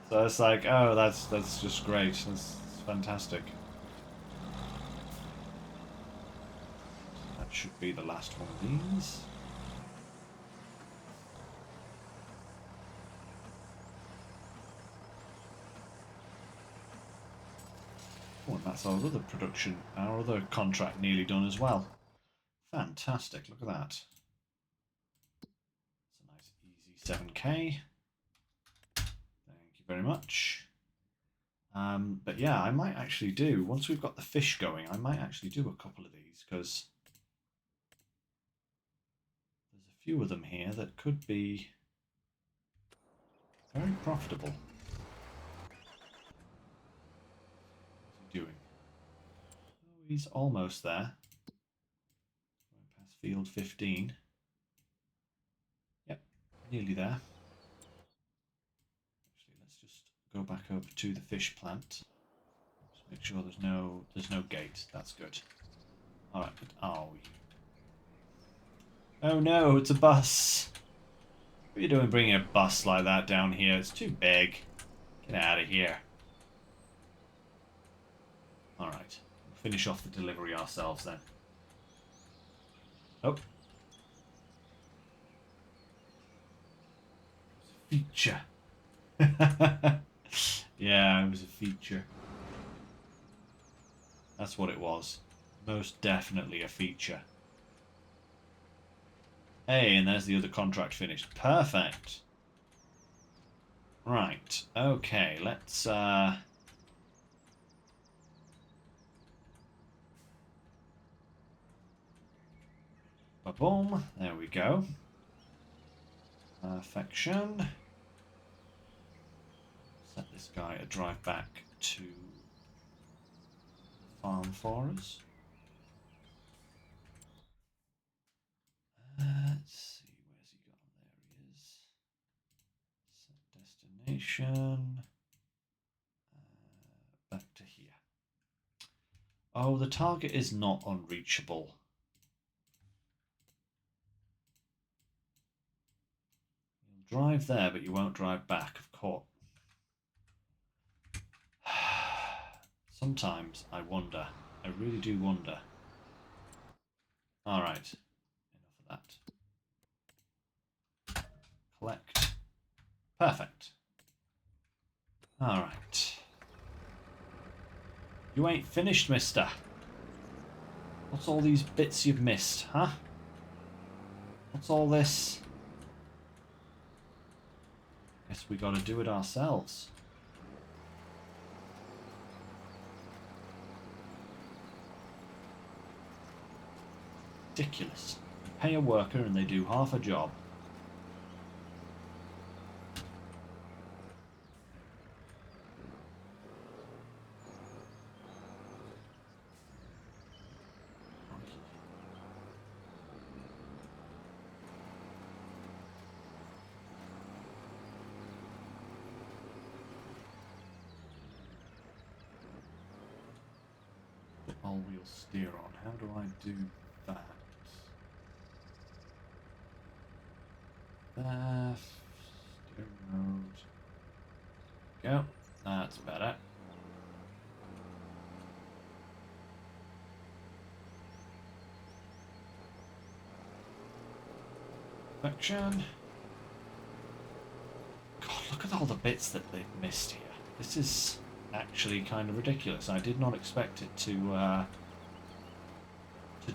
So it's like, oh, that's just great. That's fantastic. That should be the last one of these. Oh, and that's our other production, our other contract nearly done as well. Fantastic, look at that. It's a nice easy 7k. Thank you very much. But yeah, I might actually do, once we've got the fish going, I might actually do a couple of these, because there's a few of them here that could be very profitable. What's he doing? Oh, he's almost there. Going past field 15. Yep, nearly there. Actually, let's just go back over to the fish plant. Just make sure there's no gate. That's good. All right. Oh no, it's a bus. What are you doing bringing a bus like that down here? It's too big. Get out of here. All right. We'll finish off the delivery ourselves then. Oh. Feature. Yeah, it was a feature. That's what it was. Most definitely a feature. Hey, and there's the other contract finished. Perfect. Right. Okay, let's boom. There we go. Perfection. Set this guy to drive back to the farm for us. Let's see, where's he gone? There he is. Set destination. Back to here. Oh, the target is not unreachable. You'll drive there, but you won't drive back, of course. Sometimes I wonder. I really do wonder. Alright. Enough of that. Collect. Perfect. Alright. You ain't finished, mister. What's all these bits you've missed, huh? What's all this? Guess we gotta do it ourselves. Ridiculous. You pay a worker and they do half a job. all-wheel steer on. How do I do that? Steering mode. Go. That's better. Perfection. God, look at all the bits that they've missed here. This is actually kind of ridiculous. I did not expect it to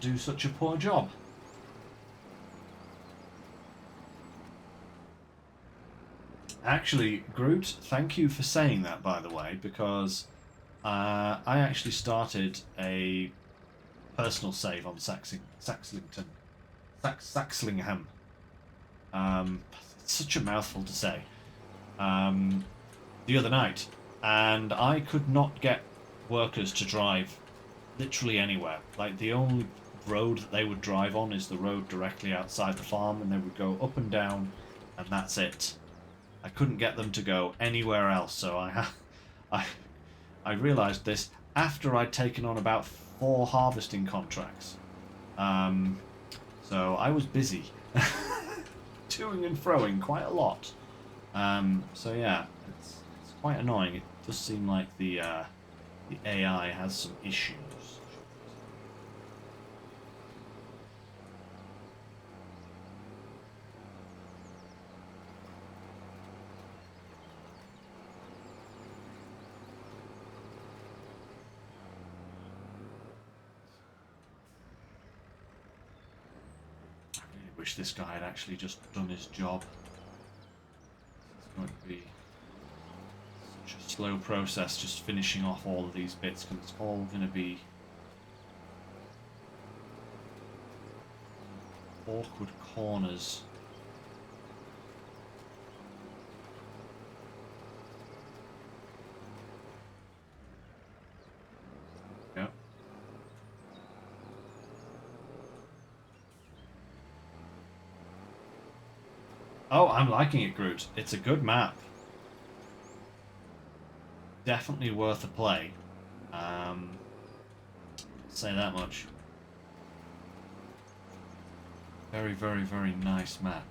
do such a poor job. Actually, Groot, thank you for saying that, by the way, because I actually started a personal save on Saxlingham. It's such a mouthful to say. The other night, and I could not get workers to drive literally anywhere. Like, the only road that they would drive on is the road directly outside the farm, and they would go up and down, and that's it. I couldn't get them to go anywhere else, so I realised this after I'd taken on about 4 harvesting contracts. So I was busy, toing and froing quite a lot. So yeah, it's quite annoying. It does seem like the AI has some issues. Wish this guy had actually just done his job. It's going to be such a slow process just finishing off all of these bits, because it's all going to be awkward corners. Yeah. Oh, I'm liking it, Groot. It's a good map. Definitely worth a play. Say that much. Very, very, very nice map.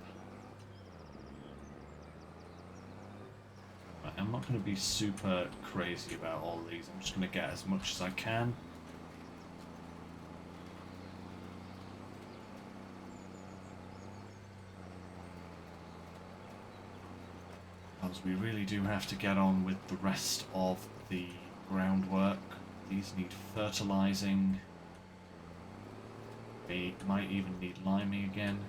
Right, I'm not going to be super crazy about all of these. I'm just going to get as much as I can. Because we really do have to get on with the rest of the groundwork. These need fertilizing. They might even need liming again.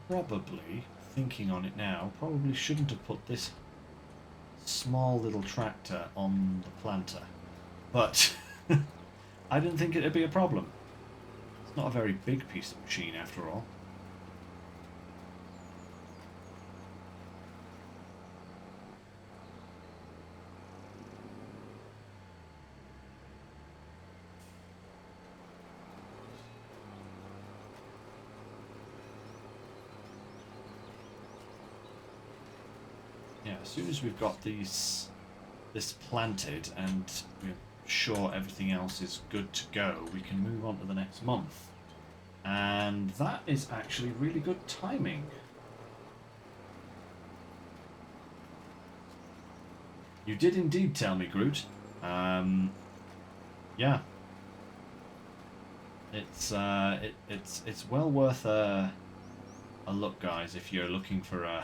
Probably, thinking on it now, probably shouldn't have put this small little tractor on the planter. But I didn't think it'd be a problem. It's not a very big piece of machine after all. Yeah, as soon as we've got this planted and we're sure everything else is good to go, we can move on to the next month. And that is actually really good timing. You did indeed tell me, Groot. Yeah. It's well worth a look, guys, if you're looking for an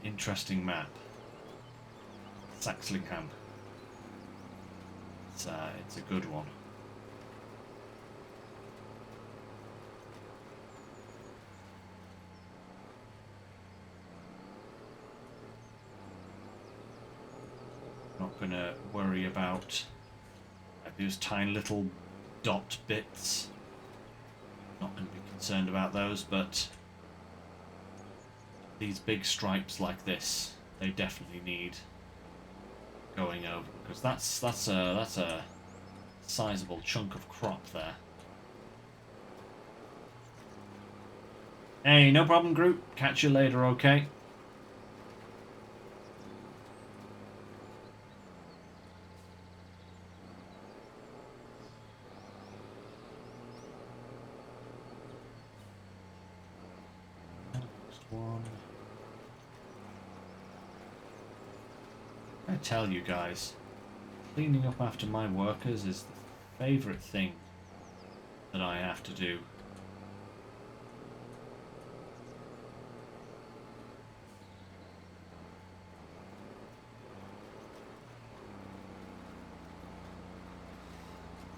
interesting map. Saxlingham. It's a good one. Not gonna worry about those tiny little dot bits. Not gonna be concerned about those, but these big stripes like this, they definitely need going over, because that's a sizable chunk of crop there. Hey, no problem, group. Catch you later, okay? Next one. I tell you guys, cleaning up after my workers is the favourite thing that I have to do.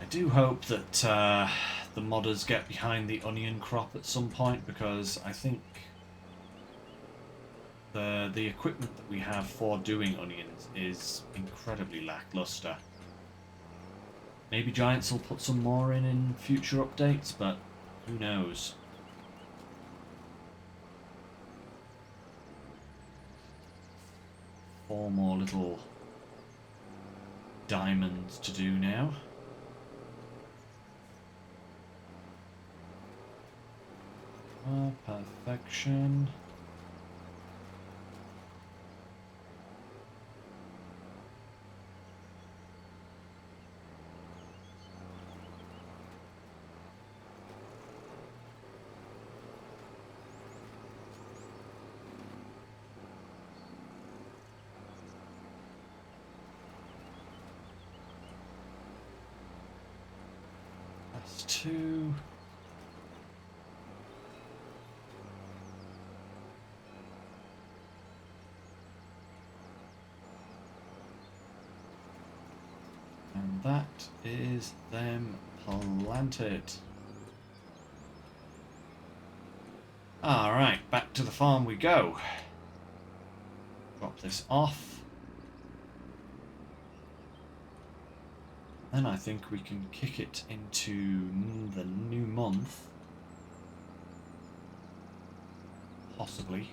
I do hope that the modders get behind the onion crop at some point, because I think the equipment that we have for doing onions is incredibly lackluster. Maybe Giants will put some more in future updates, but who knows? Four more little diamonds to do now. Perfection. That's two. And that is them planted. Alright, back to the farm we go. Drop this off. Then I think we can kick it into the new month. Possibly.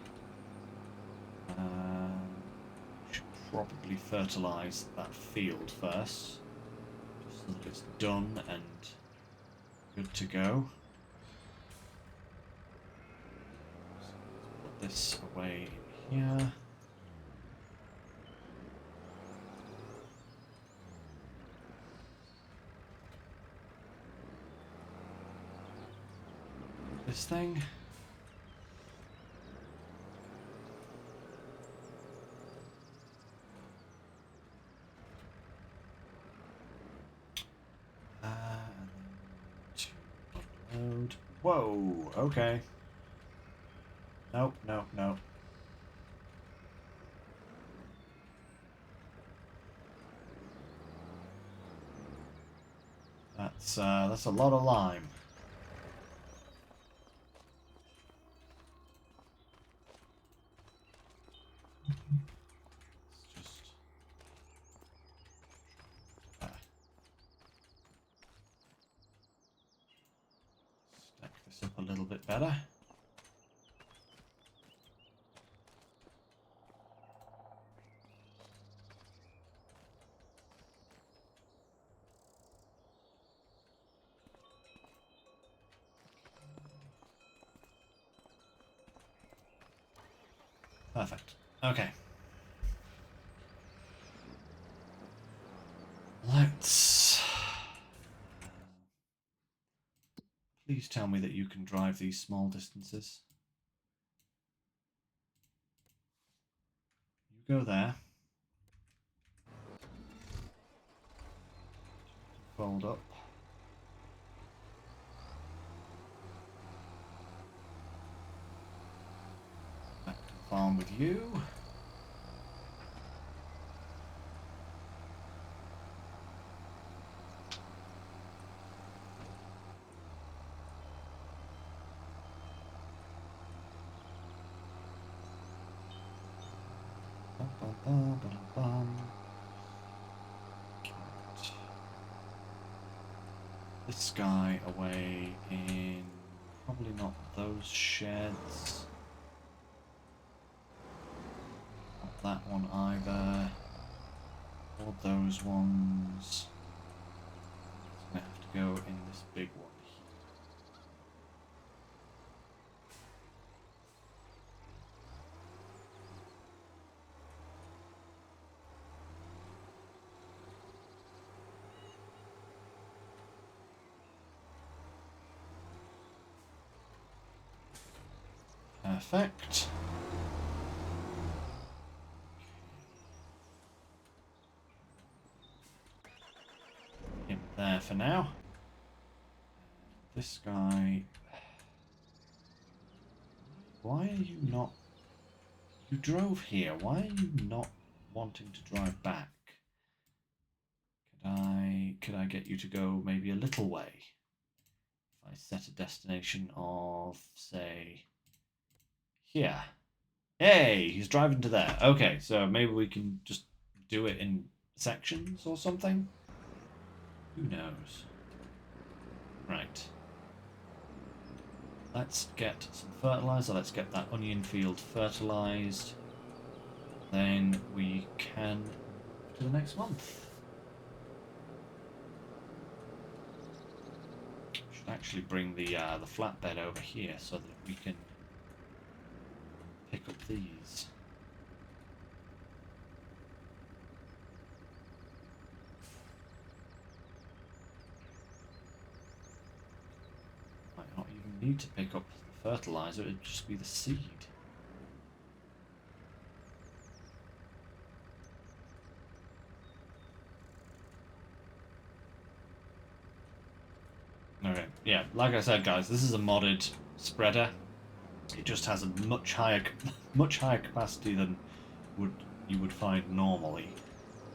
Should probably fertilise that field first, just so that it's done and good to go. So put this away in here. This thing. And whoa, okay. Nope, nope, nope. That's a lot of lime. Stack this up a little bit better. Perfect. Okay. Let's... Please tell me that you can drive these small distances. You go there. Fold up. Back to the farm with you. This guy away in probably not those sheds. Not that one either. All those ones. It's gonna have to go in this big one here. Perfect. Him there for now. This guy. Why are you not? You drove here. Why are you not wanting to drive back? Could I get you to go maybe a little way? If I set a destination of, say, here. Hey, he's driving to there. Okay, so maybe we can just do it in sections or something? Who knows? Right. Let's get some fertilizer. Let's get that onion field fertilized. Then we can move to the next month. Should actually bring the flatbed over here so that we can pick up these. Might not even need to pick up the fertilizer, it'd just be the seed. Okay, yeah, like I said, guys, this is a modded spreader. It just has a much higher capacity than you would find normally,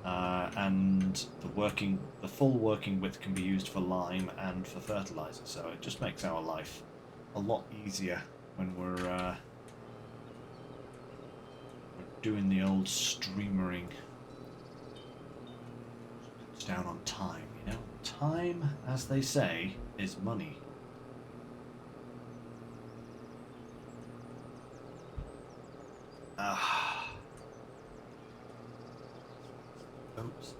and the full working width can be used for lime and for fertilizer. So it just makes our life a lot easier when we're doing the old streamering. It's down on time, you know. Time, as they say, is money. Oops.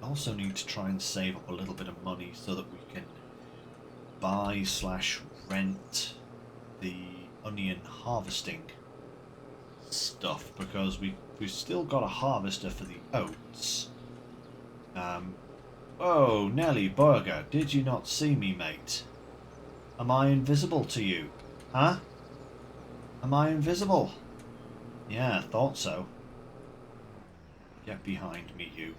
Also need to try and save up a little bit of money so that we can buy/rent the onion harvesting stuff, because we've still got a harvester for the oats. Oh, Nelly Burger, did you not see me, mate? Am I invisible to you? Huh? Am I invisible? Yeah, thought so. Get behind me, you.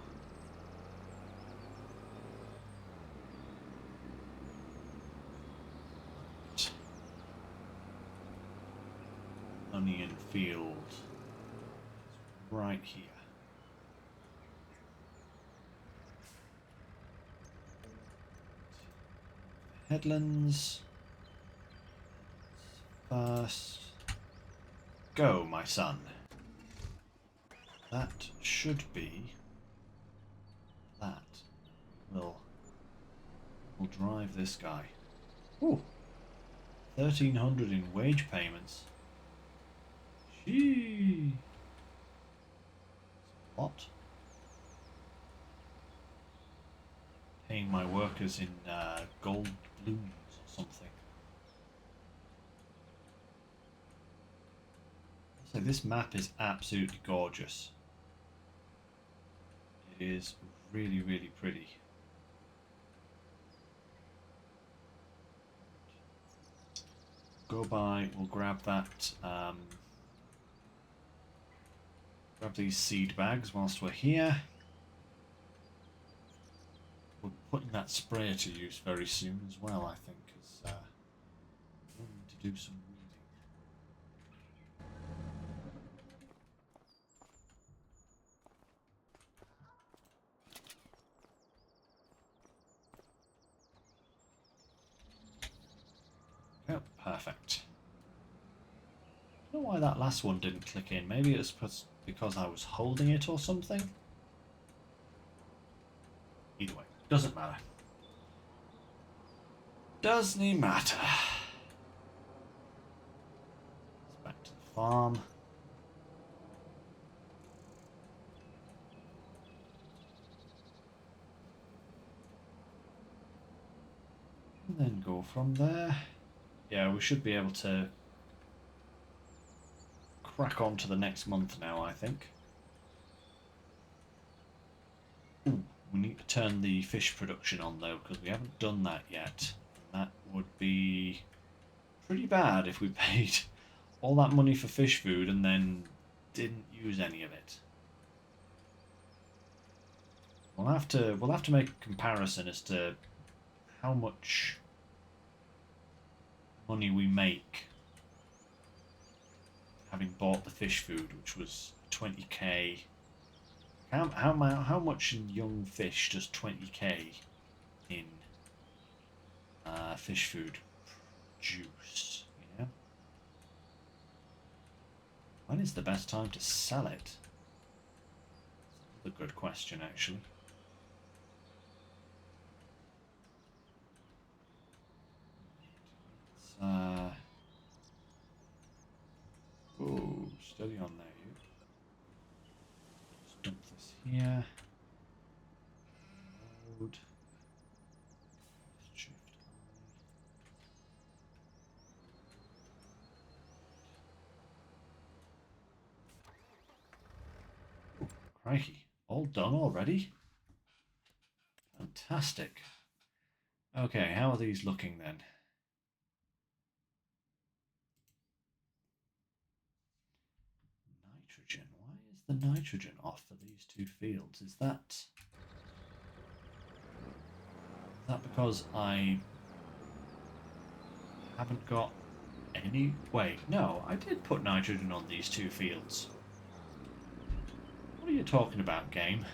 Onion field. Right here. Headlands. First. Go, my son. That should be that. We'll drive this guy. Ooh, 1,300 in wage payments. Gee. What? Paying my workers in gold balloons or something. So this map is absolutely gorgeous. It is really, really pretty. Go by, we'll grab that, grab these seed bags whilst we're here. We're putting that sprayer to use very soon as well, I think, because we'll need to do some weeding. Oh, perfect. I don't know why that last one didn't click in. Maybe it's because I was holding it or something. Either way, doesn't matter. Doesn't matter. Let's back to the farm. And then go from there. Yeah, we should be able to crack on to the next month now, I think. Ooh, we need to turn the fish production on though, because we haven't done that yet. That would be pretty bad if we paid all that money for fish food and then didn't use any of it. We'll have to make a comparison as to how much money we make having bought the fish food, which was 20k. How much in young fish does 20k in fish food produce? Yeah. When is the best time to sell it? That's a good question, actually. Oh, steady on there, you. Just dump this here. Load. Shift I. Oh, crikey. All done already? Fantastic. Okay, how are these looking then? Nitrogen. Why is the nitrogen off for these two fields? Is that because I haven't got any... Wait, no, I did put nitrogen on these two fields. What are you talking about, game?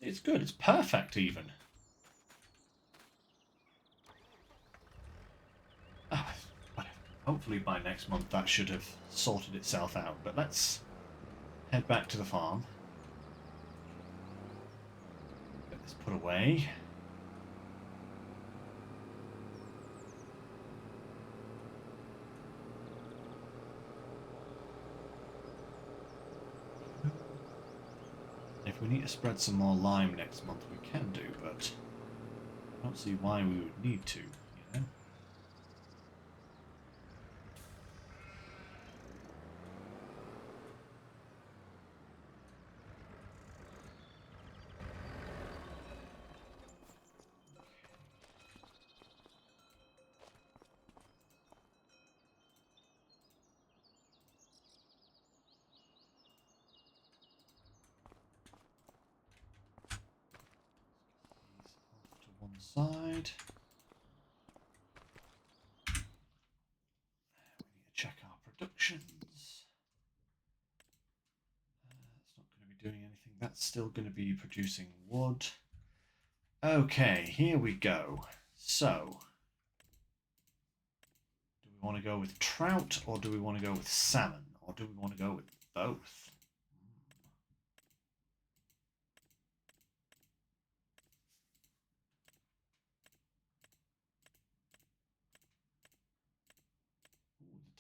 See, it's good, it's perfect even. Oh, whatever. Hopefully by next month that should have sorted itself out, but let's head back to the farm. Get this put away. If we need to spread some more lime next month, we can do, but I don't see why we would need to, you know? Side. We need to check our productions. It's not going to be doing anything. That's still going to be producing wood. Okay, here we go. So, do we want to go with trout or do we want to go with salmon or do we want to go with both?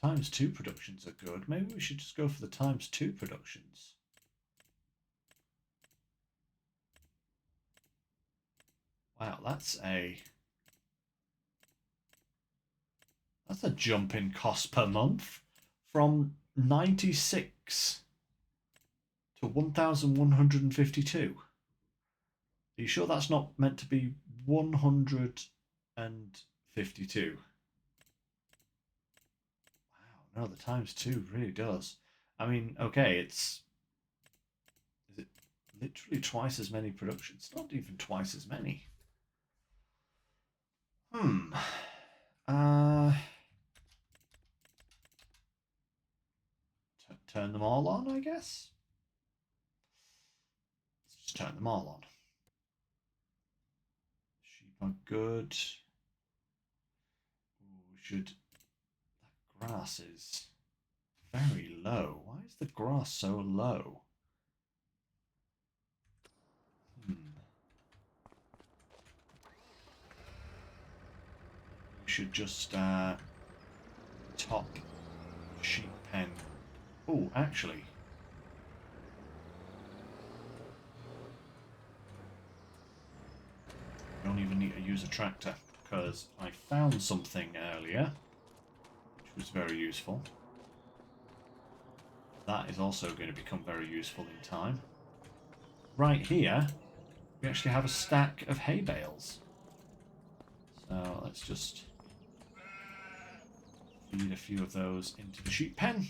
Times 2 productions are good. Maybe we should just go for the times 2 productions. Wow, that's a jump in cost per month from 96 to 1,152. Are you sure that's not meant to be 152? No, the times 2 really does. I mean, okay, is it literally twice as many productions? Not even twice as many. Turn them all on, I guess. Let's just turn them all on. Sheep are good. Ooh, should... That grass is very low. Why is the grass so low? We should just top sheep pen. Oh, actually. don't even need to use a tractor, because I found something earlier, which was very useful. That is also going to become very useful in time. Right here, we actually have a stack of hay bales. So let's just feed a few of those into the sheep pen.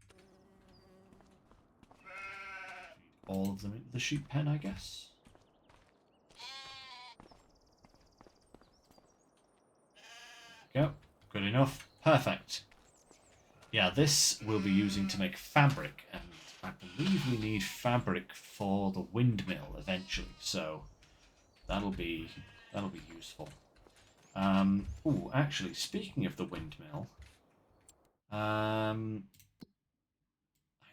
Feed all of them into the sheep pen, I guess. There we go. Good enough. Perfect. Yeah, this we'll be using to make fabric, and I believe we need fabric for the windmill eventually, so that'll be useful. Oh, actually, speaking of the windmill, I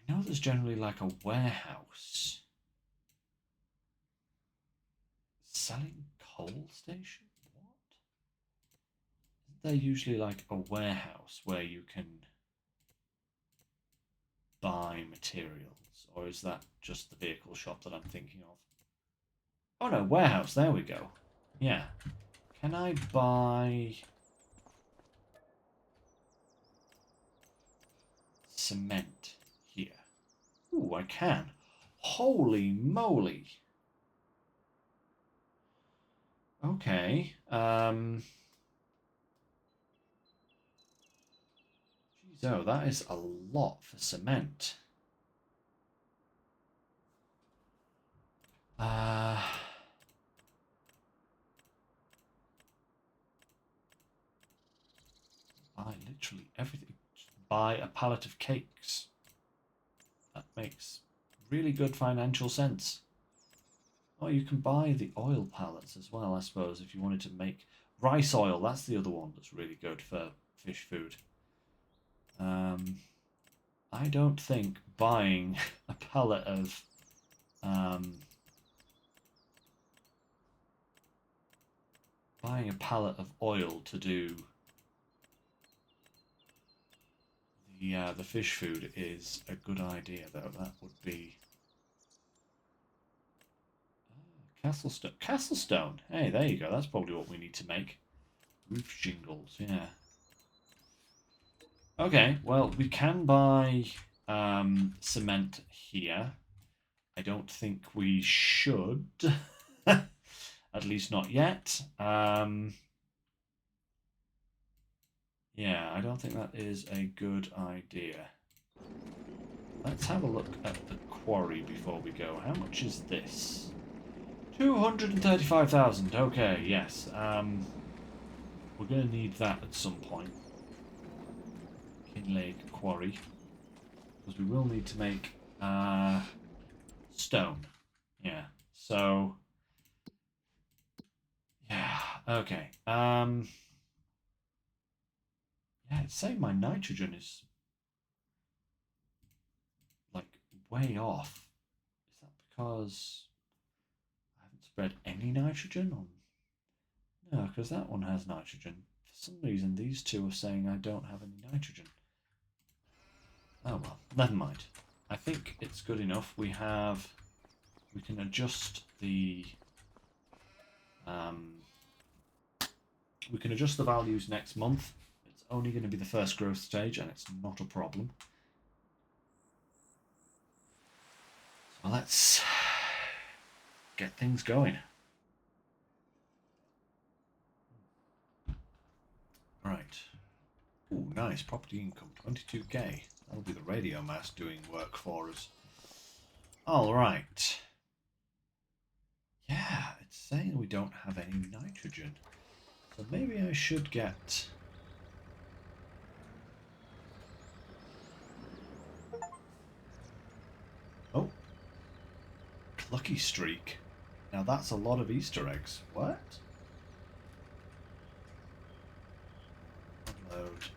know there's generally like a warehouse selling coal station. What? Isn't there usually like a warehouse where you can buy materials, or is that just the vehicle shop that I'm thinking of? Oh no, warehouse. There we go. Yeah. Can I buy cement here? Ooh, I can. Holy moly. Okay. Geez, oh, that is a lot for cement. Buy literally everything. Just buy a pallet of cakes. That makes really good financial sense. Oh, you can buy the oil pallets as well, I suppose, if you wanted to make rice oil. That's the other one that's really good for fish food. I don't think buying a pallet of oil to do the fish food is a good idea, though. That would be Castlestone. Castlestone. Hey, there you go. That's probably what we need to make. Roof shingles. Yeah. Okay. Well, we can buy cement here. I don't think we should. At least not yet. Yeah, I don't think that is a good idea. Let's have a look at the quarry before we go. How much is this? 235,000. Okay, yes. We're going to need that at some point. Kinlaig quarry. Because we will need to make stone. Yeah. So yeah, okay. Yeah, it's saying my nitrogen is like way off. Is that because I haven't spread any nitrogen on? No, because that one has nitrogen. For some reason, these two are saying I don't have any nitrogen. Oh well, never mind. I think it's good enough. We can adjust the we can adjust the values next month. It's only going to be the first growth stage, and it's not a problem. So let's get things going. Right. Ooh, nice. Property income, 22k. That'll be the radio mass doing work for us. Alright. Yeah, it's saying we don't have any nitrogen. So maybe I should get... Oh. Lucky streak. Now that's a lot of Easter eggs. What? Unload.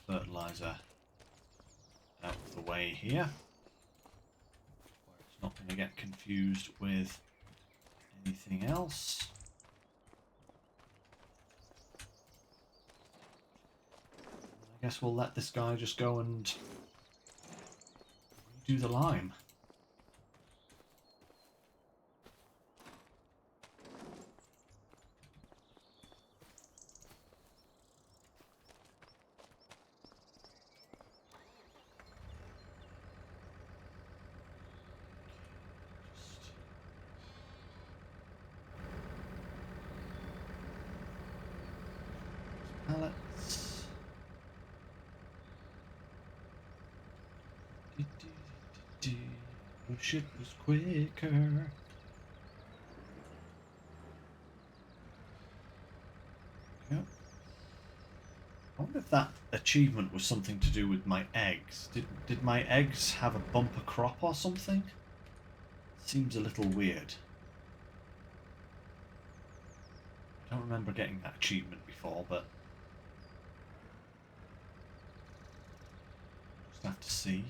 Fertilizer out of the way here, where it's not going to get confused with anything else. I guess we'll let this guy just go and do the lime. Pallets. Wish it was quicker. Yep. I wonder if that achievement was something to do with my eggs. Did my eggs have a bumper crop or something? Seems a little weird. I don't remember getting that achievement before, but just have to see.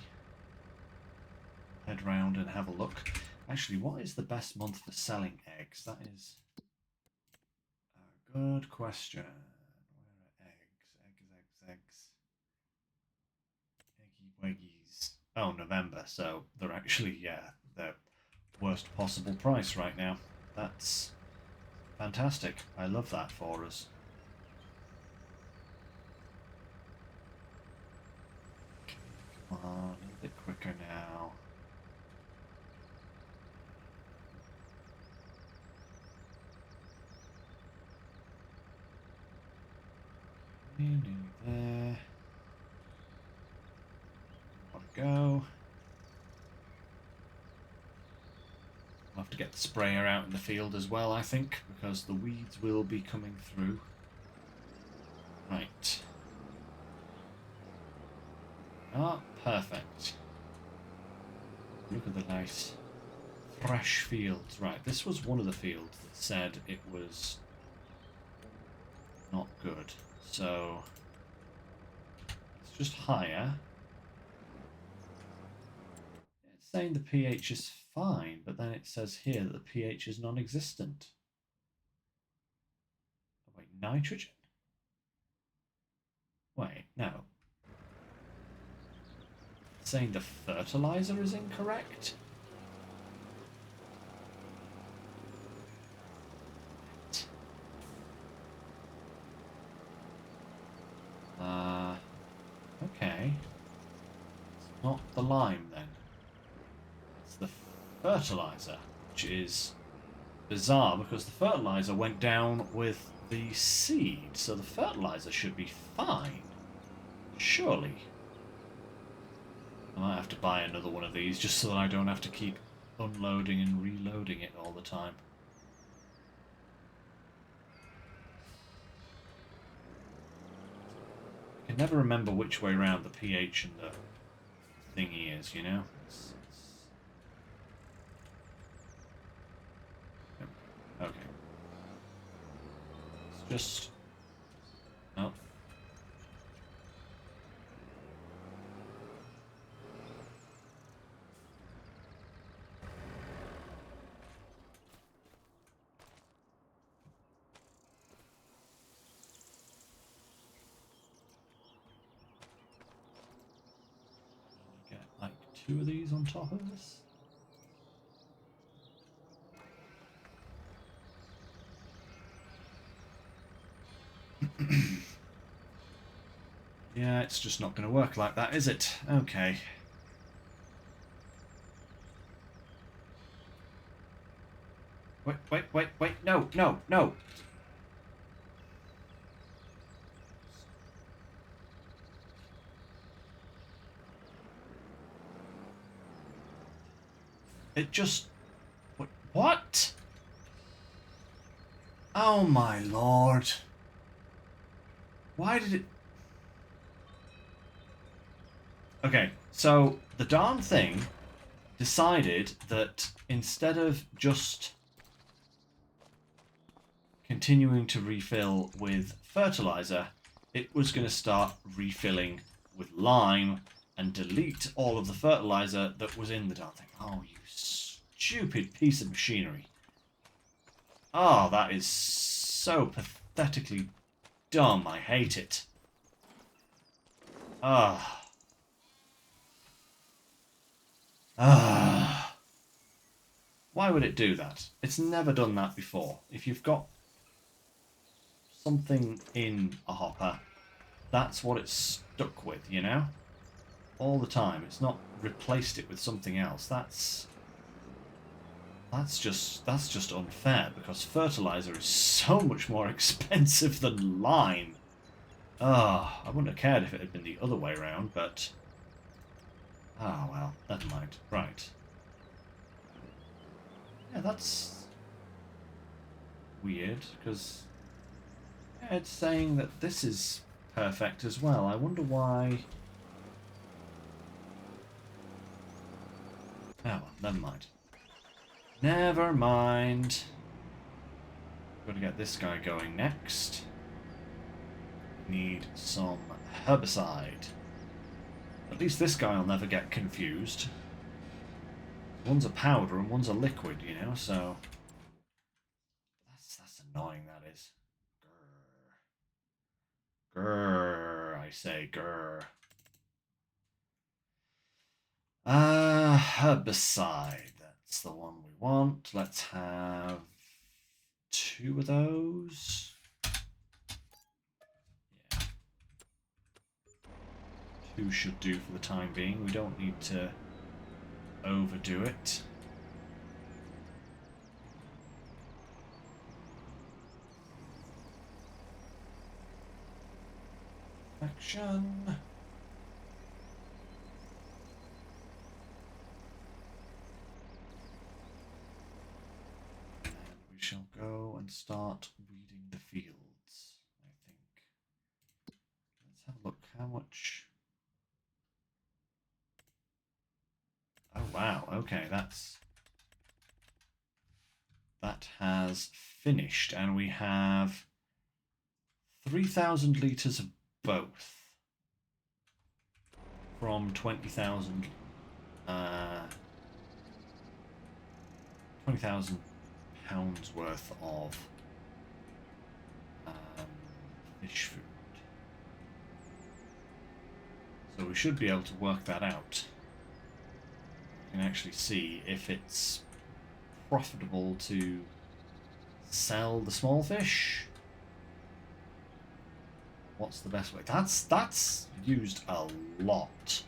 Head round and have a look. Actually, what is the best month for selling eggs? That is a good question. Where are eggs? Eggs. Eggy weggies. Oh, November. So they're actually, yeah, the worst possible price right now. That's fantastic. I love that for us. Come on, a little bit quicker now. There. Want to go. I'll have to get the sprayer out in the field as well, I think, because the weeds will be coming through. Right. Ah, perfect. Look at the nice fresh fields. Right, this was one of the fields that said it was not good. So it's just higher. It's saying the pH is fine, but then it says here that the pH is non-existent. Oh, wait, nitrogen? Wait, no. It's saying the fertilizer is incorrect? Okay. It's not the lime then. It's the fertilizer, which is bizarre because the fertilizer went down with the seed, so the fertilizer should be fine. Surely. I might have to buy another one of these just so that I don't have to keep unloading and reloading it all the time. I can never remember which way around the pH and the thingy is, you know? Okay. It's just... Oh. Get like 2 of these on top of this. Yeah, it's just not going to work like that, is it? Okay. Wait, no. It just... What? Oh my lord. Why did it... Okay, so the darn thing decided that instead of just continuing to refill with fertilizer, it was going to start refilling with lime and delete all of the fertilizer that was in the darn thing. Oh, you stupid piece of machinery. Oh, that is so pathetically dumb. I hate it. Ah. Ah. Why would it do that? It's never done that before. If you've got something in a hopper, that's what it's stuck with, you know? All the time. It's not replaced it with something else. That's just unfair, because fertilizer is so much more expensive than lime. Ah, I wouldn't have cared if it had been the other way around, but ah, well, never mind. Right. Yeah, that's weird, because yeah, it's saying that this is perfect as well. I wonder why. Oh, well, never mind. Never mind. Got to get this guy going next. Need some herbicide. At least this guy will never get confused. One's a powder and one's a liquid, you know, so that's annoying, that is. Grr. Grr, I say grr. Herbicide. That's the one we want. Let's have 2 of those. Yeah. 2 should do for the time being. We don't need to overdo it. Action. And we shall go and start weeding the fields, I think. Let's have a look. How much? Oh wow, okay, that has finished, and we have 3,000 litres of both from 20,000 20,000 pounds worth of fish food. So we should be able to work that out. We can actually see if it's profitable to sell the small fish. What's the best way? That's used a lot.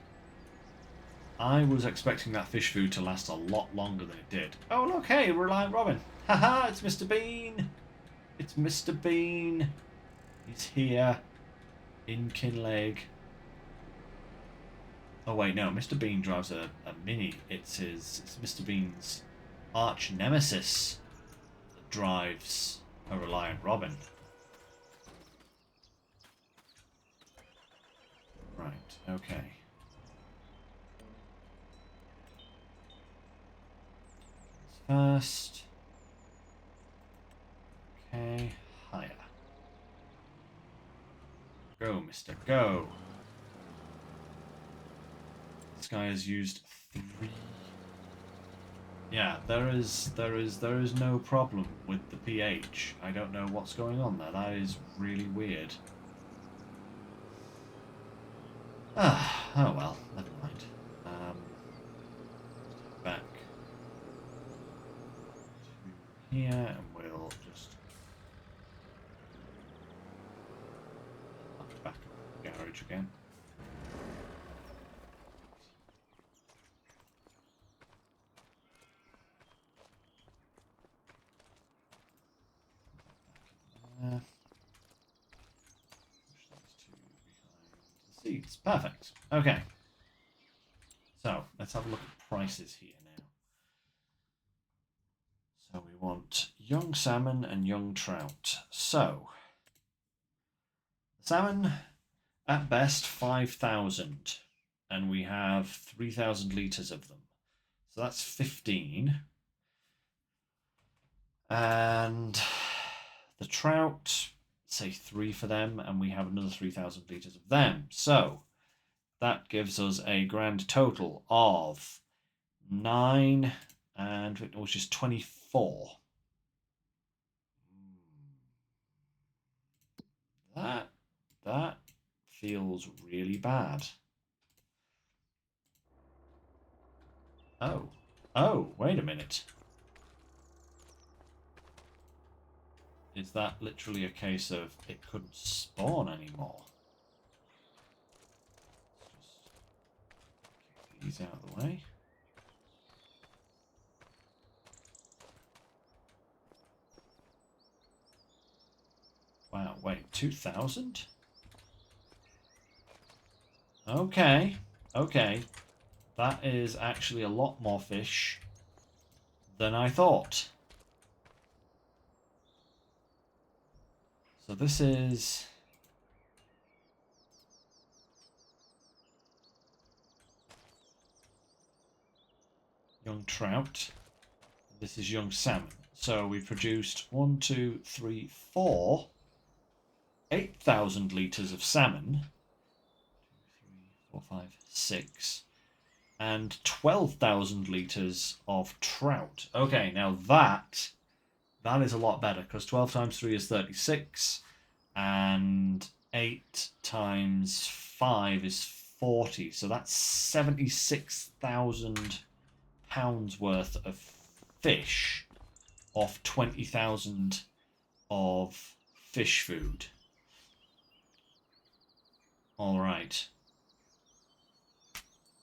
I was expecting that fish food to last a lot longer than it did. Oh look, hey, Reliant Robin. Haha, it's Mr. Bean. It's Mr. Bean. He's here in Kinlaig. Oh wait, no, Mr. Bean drives a Mini. It's Mr. Bean's arch nemesis that drives a Reliant Robin. Right, okay. First. Okay, higher. Go, mister, go. This guy has used 3. Yeah, there is no problem with the pH. I don't know what's going on there. That is really weird. Ah, oh well, never mind. Back to here, and we'll just back up the garage again. Push those 2 behind the seats. Perfect. Okay. So let's have a look at prices here now. So we want young salmon and young trout. So salmon at best 5,000, and we have 3,000 litres of them. So that's 15. And the trout, say 3 for them, and we have another 3,000 litres of them. So that gives us a grand total of 9, and which is 24. That feels really bad. Oh. Oh, wait a minute. Is that literally a case of it couldn't spawn anymore? Let's just get these out of the way. Wow, wait, 2,000? Okay, okay. That is actually a lot more fish than I thought. So this is... young trout. This is young salmon. So we produced 1, 2, 3, 4... 8,000 litres of salmon. 2, 3, 4, 5, 6... and 12,000 litres of trout. Okay, now that is a lot better, because 12 times 3 is 36, and 8 times 5 is 40, so that's 76,000 pounds worth of fish off 20,000 of fish food. All right.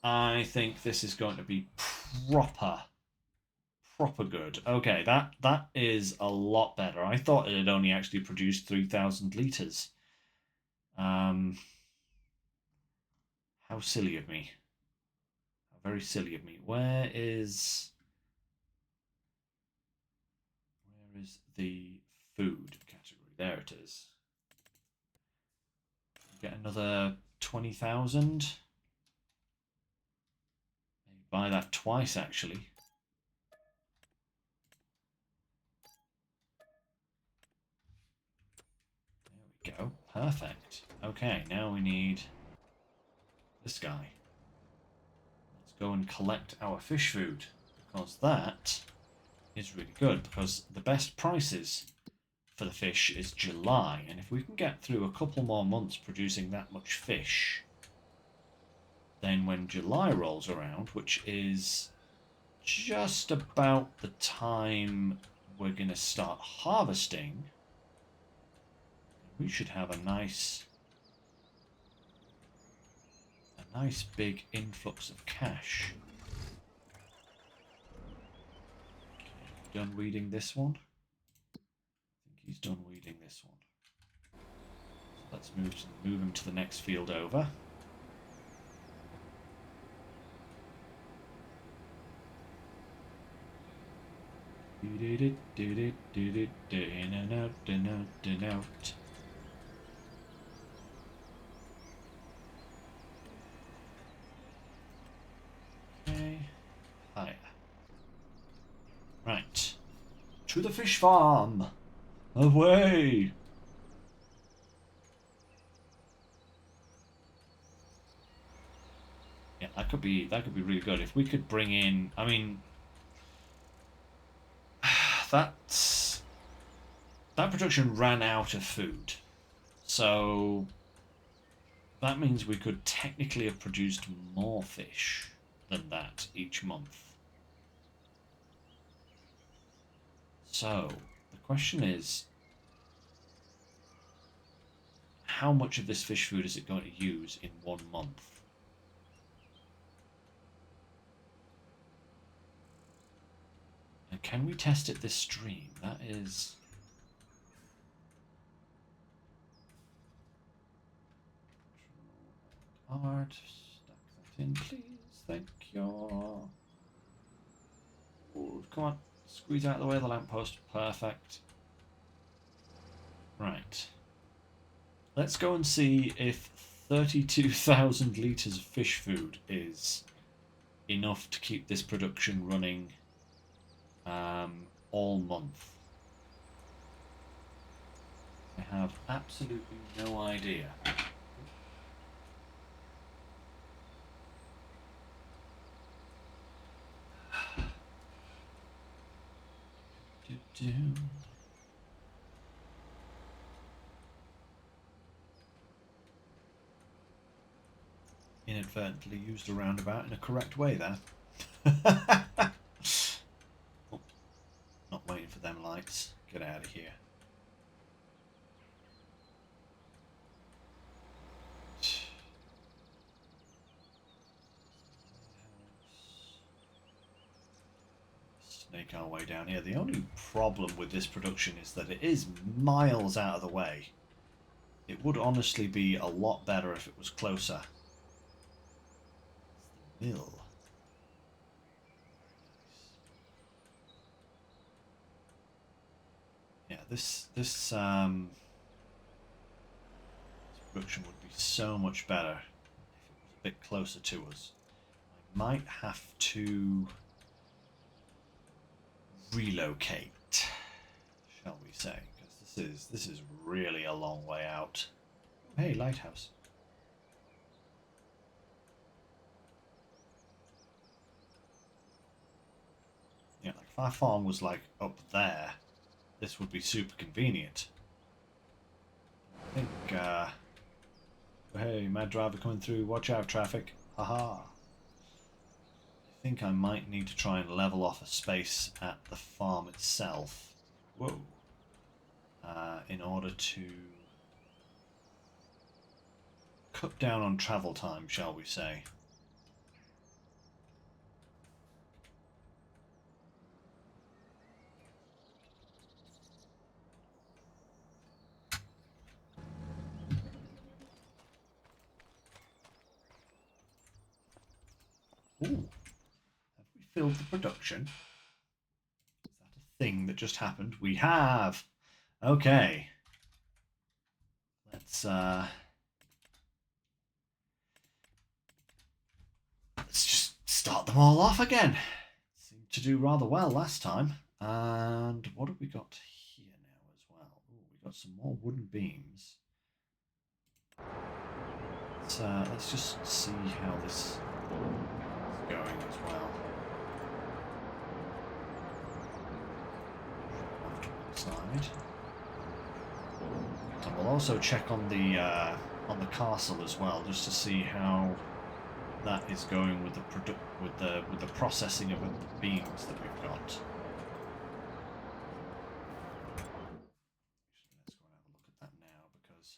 I think this is going to be proper good. Okay, that is a lot better. I thought it had only actually produced 3,000 litres. How silly of me. How very silly of me. Where is the food category? There it is. Get another 20,000. Maybe buy that twice, actually. There we go. Perfect. Okay, now we need this guy. Let's go and collect our fish food, because that is really good, because the best prices for the fish is July, and if we can get through a couple more months producing that much fish, then when July rolls around, which is just about the time we're going to start harvesting, we should have a nice big influx of cash. Okay, done weeding this one? I think he's done weeding this one. So let's move him to the next field over. In and out, in out, in out. Okay. Hiya. Right. To the fish farm. Away. Yeah, that could be really good if we could bring in. I mean, that production ran out of food, so that means we could technically have produced more fish than that each month. So the question is, how much of this fish food is it going to use in 1 month? And can we test it this stream? That is... Art, stack that in, please. Thank you. Ooh, come on, squeeze out of the way of the lamppost. Perfect. Right. Let's go and see if 32,000 litres of fish food is enough to keep this production running all month. I have absolutely no idea. inadvertently used a roundabout in a correct way there. Oh, not waiting for them lights. Get out of here. Snake our way down here. The only problem with this production is that it is miles out of the way. It would honestly be a lot better if it was closer. It's the mill. Yeah, this production would be so much better if it was a bit closer to us. I might have to relocate, shall we say? Because this is really a long way out. Hey, lighthouse. Yeah, like if our farm was like up there, this would be super convenient. I think, hey, mad driver coming through, watch out traffic. Haha. I think I might need to try and level off a space at the farm itself. Whoa. In order to cut down on travel time, shall we say. Ooh. Have we filled the production? Is that a thing that just happened? We have! Okay. Let's just start them all off again. Seemed to do rather well last time. And what have we got here now as well? Ooh, we got some more wooden beams. Let's just see how this is going as well. Off to one side. And we'll also check on the castle as well, just to see how that is going with the processing of the beams that we've got. Let's go and have a look at that now, because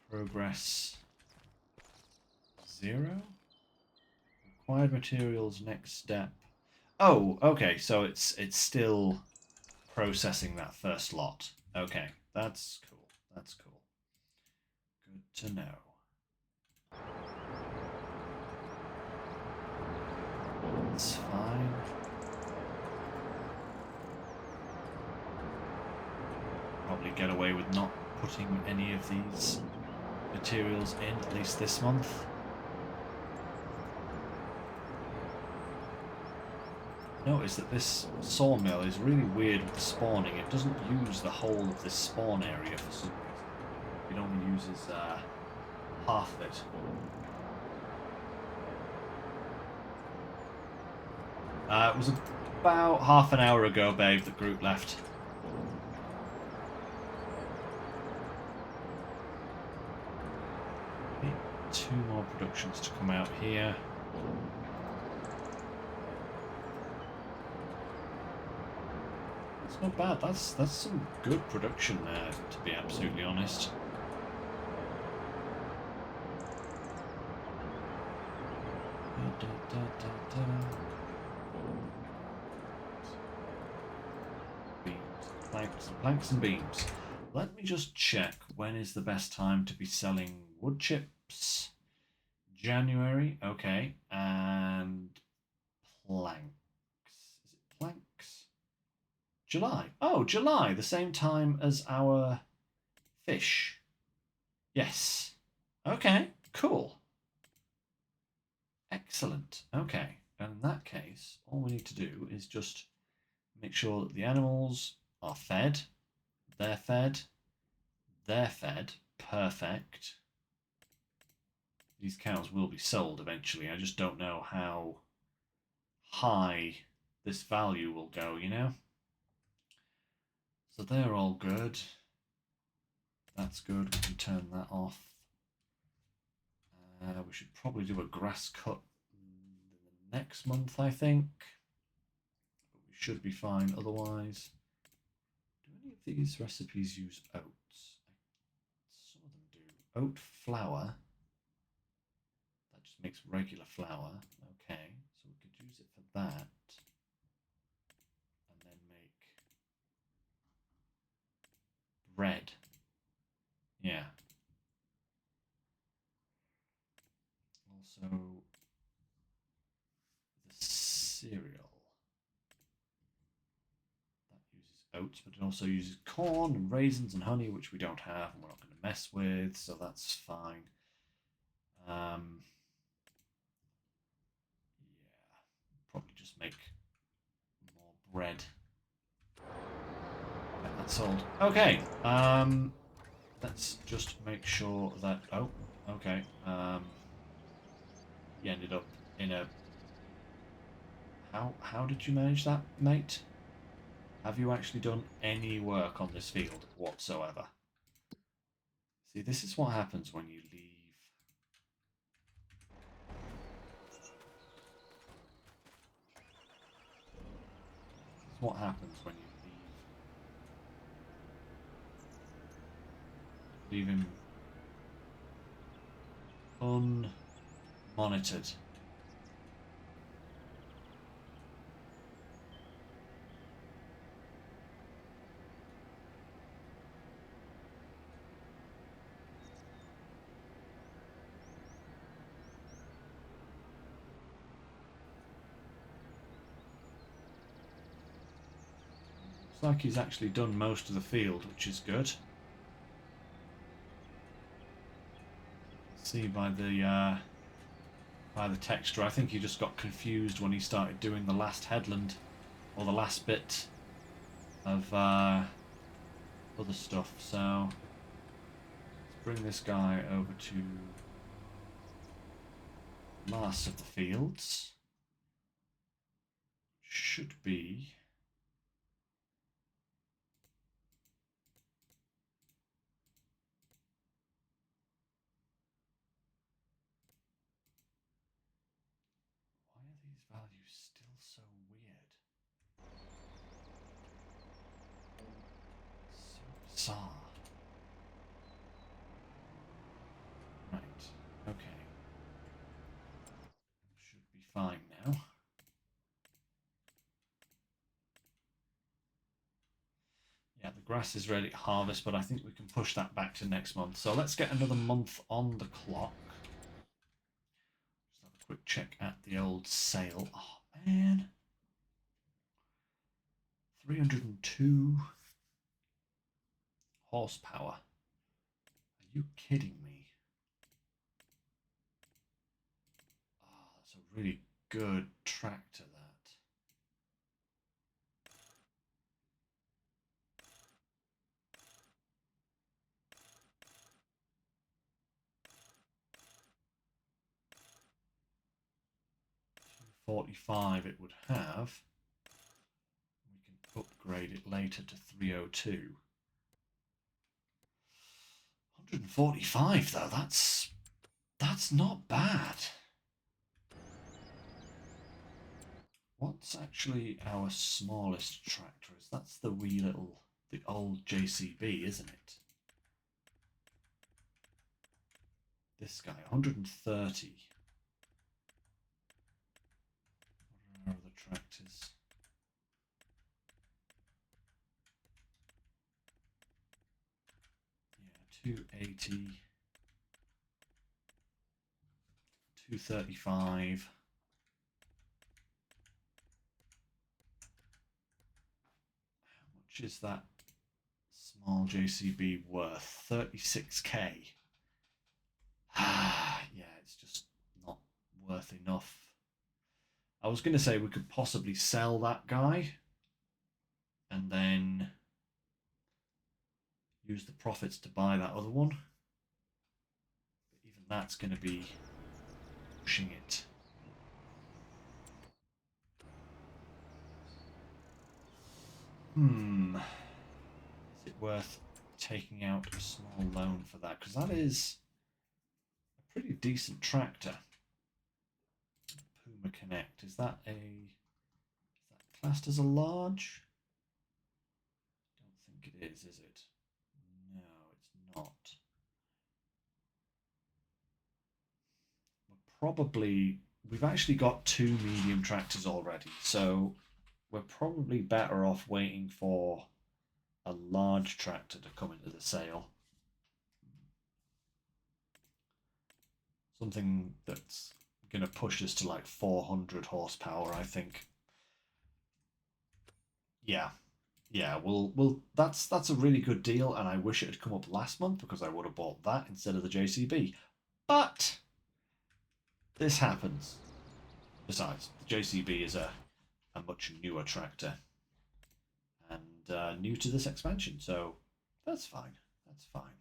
we need now progress 0. Required materials next step. Oh, okay, so it's still processing that first lot. Okay, that's cool. That's cool. Good to know. That's fine. Probably get away with not putting any of these materials in, at least this month. Notice that this sawmill is really weird with the spawning. It doesn't use the whole of this spawn area for some reason. It only uses half of it. It was about half an hour ago, babe, that group left. Need 2 more productions to come out here. It's not bad. That's some good production there, to be absolutely honest. Beams, planks and beams. Let me just check when is the best time to be selling wood chips. January, okay, and planks. Is it planks? July. Oh, July, the same time as our fish. Yes. Okay, cool. Excellent. Okay, and in that case, all we need to do is just make sure that the animals are fed, they're fed, they're fed. Perfect. These cows will be sold eventually. I just don't know how high this value will go, you know? So they're all good. That's good. We can turn that off. We should probably do a grass cut next month, I think. But we should be fine otherwise. Do any of these recipes use oats? Some of them do. Oat flour. That just makes regular flour. Okay, so we could use it for that. And then make bread. Yeah. Also, the cereal. That uses oats, but it also uses corn and raisins and honey, which we don't have and we're not going to mess with, so that's fine. Yeah, probably just make more bread. Get that sold. Okay, let's just make sure that... Oh, okay. He ended up in a... How did you manage that, mate? Have you actually done any work on this field whatsoever? See, this is what happens when you leave. This is what happens when you leave him unmonitored. Looks like he's actually done most of the field, which is good. See by the texture, I think he just got confused when he started doing the last headland or the last bit of other stuff. So let's bring this guy over to last of the fields. Should be values still so weird. So bizarre. Right, okay. Should be fine now. Yeah, the grass is ready to harvest, but I think we can push that back to next month. So let's get another month on the clock. Just have a quick check at the old sale. Oh, man. 302 horsepower. Are you kidding me? Oh, that's a really good tractor, that. $245 it would have. We can upgrade it later to 302. 145 though, that's not bad. What's actually our smallest tractor? That's the wee little, the old JCB, isn't it? This guy, 130. What are our other tractors? Yeah, 280. 235. How much is that small JCB worth? 36k. Yeah, it's just not worth enough. I was going to say we could possibly sell that guy and then use the profits to buy that other one. But even that's going to be pushing it. Is it worth taking out a small loan for that, because that is a pretty decent tractor. Puma Connect. Is that classed as a large? I don't think it is it? No, it's not. We've actually got 2 medium tractors already, so we're probably better off waiting for a large tractor to come into the sale. Something that's going to push us to like 400 horsepower, I think. Yeah. Yeah, that's a really good deal, and I wish it had come up last month because I would have bought that instead of the JCB. But this happens. Besides, the JCB is a much newer tractor and new to this expansion, so that's fine. That's fine.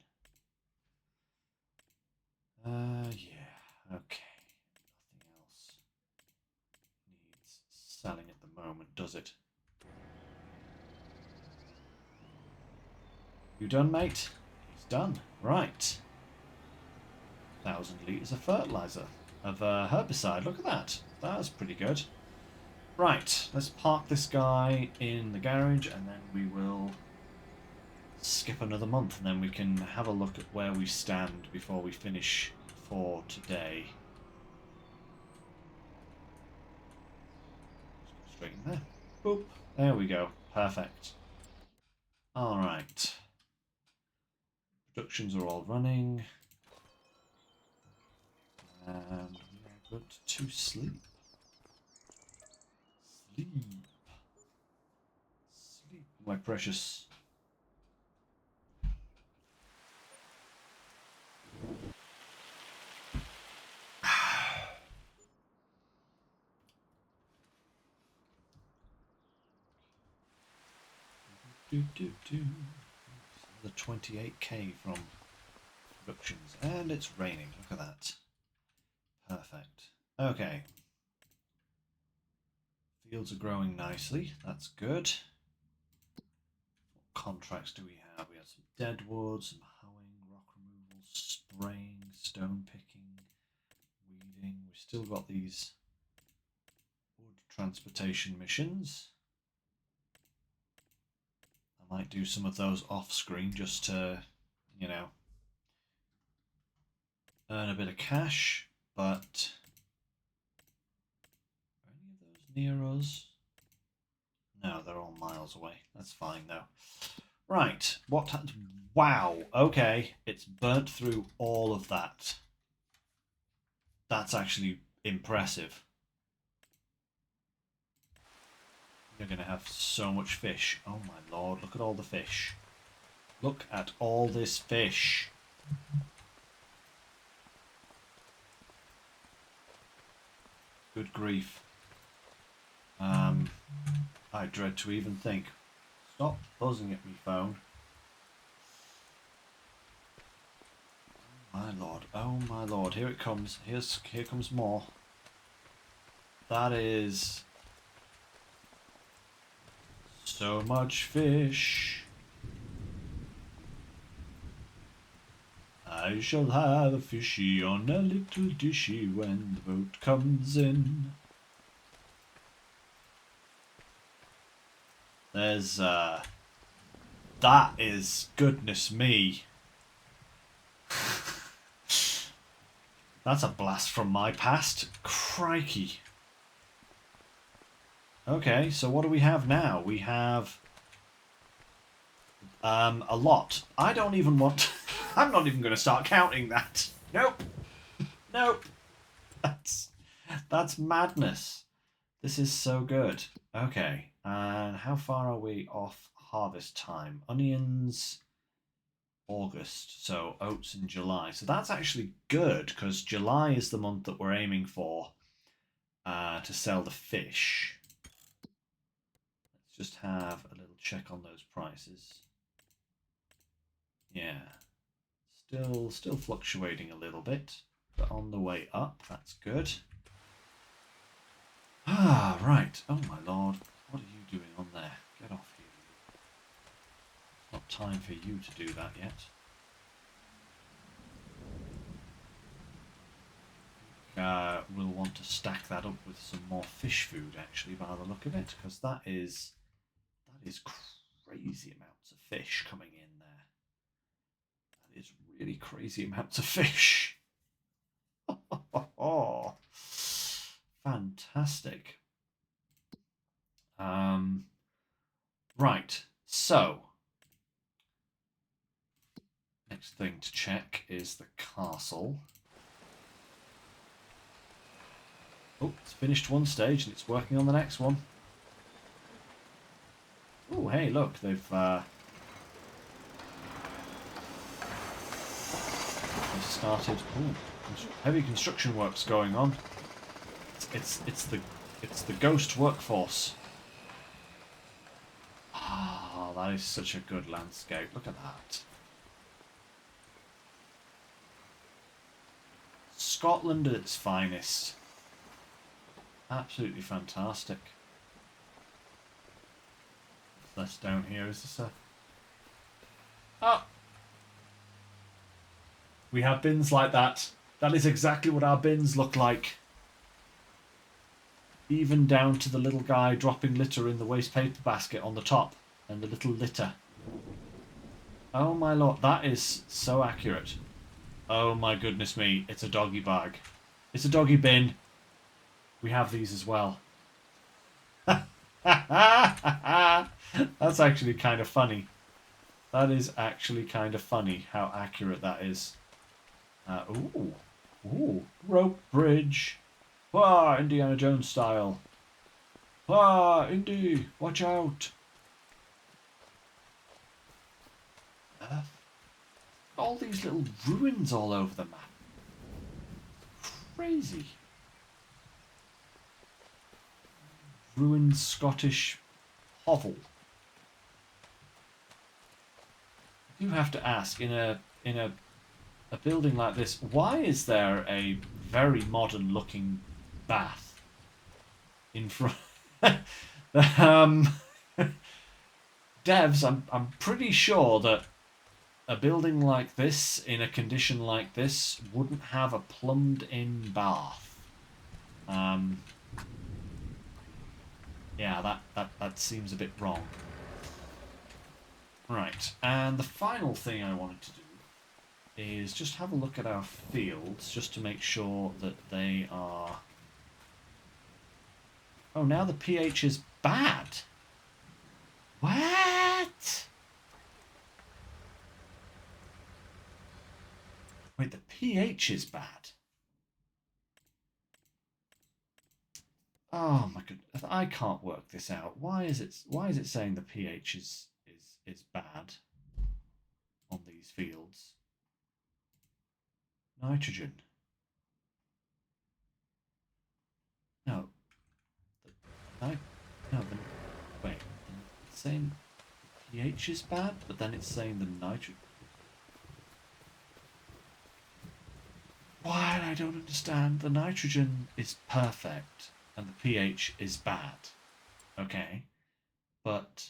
Yeah, okay. Nothing else needs selling at the moment, does it? You done, mate? He's done. Right. 1,000 litres of fertiliser. Of herbicide. Look at that. That's pretty good. Right. Let's park this guy in the garage and then we will skip another month and then we can have a look at where we stand before we finish for today. Just go straight in there. Boop. There we go. Perfect. Alright. Productions are all running. And we are good to sleep. Sleep. Sleep, my precious. The 28k from productions, and it's raining. Look at that. Perfect. Okay. Fields are growing nicely. That's good. What contracts do we have? We have some deadwood, some hoeing, rock removal, spraying, stone picking, weeding. We've still got these wood transportation missions. I might do some of those off screen just to, you know, earn a bit of cash, but are any of those near us? No, they're all miles away. That's fine though. Right, what? Wow, okay, it's burnt through all of that. That's actually impressive. You're going to have so much fish. Oh my lord, look at all the fish. Look at all this fish. Good grief. I dread to even think. Stop buzzing at me, phone. My lord, oh my lord, here it comes. Here comes more. That is so much fish. I shall have a fishy on a little dishy when the boat comes in. There's, that is, goodness me. That's a blast from my past. Crikey. Okay, so what do we have now? We have a lot. I don't even want... I'm not even going to start counting that. Nope. Nope. That's madness. This is so good. Okay, and how far are we off harvest time? Onions, August, so oats in July. So that's actually good, because July is the month that we're aiming for to sell the fish. Let's just have a little check on those prices. Yeah, still fluctuating a little bit, but on the way up. That's good. Ah, right. Oh my lord, what are you doing on there? Get off here. Not time for you to do that yet. We'll want to stack that up with some more fish food, actually, by the look of it, because that is crazy amounts of fish coming in there. That is really crazy amounts of fish. Oh, fantastic. Right, so next thing to check is the castle. Oh, it's finished one stage and it's working on the next one. Oh, hey, look, they've started. Ooh, heavy construction works going on. It's the ghost workforce. Ah, that is such a good landscape. Look at that. Scotland at its finest. Absolutely fantastic. Less down here. Is this a... Oh! We have bins like that. That is exactly what our bins look like. Even down to the little guy dropping litter in the waste paper basket on the top. And the little litter. Oh my lord, that is so accurate. Oh my goodness me, it's a doggy bag. It's a doggy bin. We have these as well. That's actually kind of funny. That is actually kind of funny how accurate that is. Ooh, rope bridge. Ah, Indiana Jones style. Ah, Indy, watch out. All these little ruins all over the map. Crazy. Ruined Scottish hovel. You have to ask, in a building like this, why is there a very modern looking bath in front? Devs, I'm pretty sure that a building like this, in a condition like this, wouldn't have a plumbed in bath. Yeah, that seems a bit wrong. Right, and the final thing I wanted to do is just have a look at our fields, just to make sure that they are... Oh, now the pH is bad. What? Wait, the pH is bad. Oh my goodness, I can't work this out. Why is it saying the pH is bad on these fields? Nitrogen. No. Wait. It's saying the pH is bad, but then it's saying the nitrogen. Why? I don't understand. The nitrogen is perfect and the pH is bad. Okay. But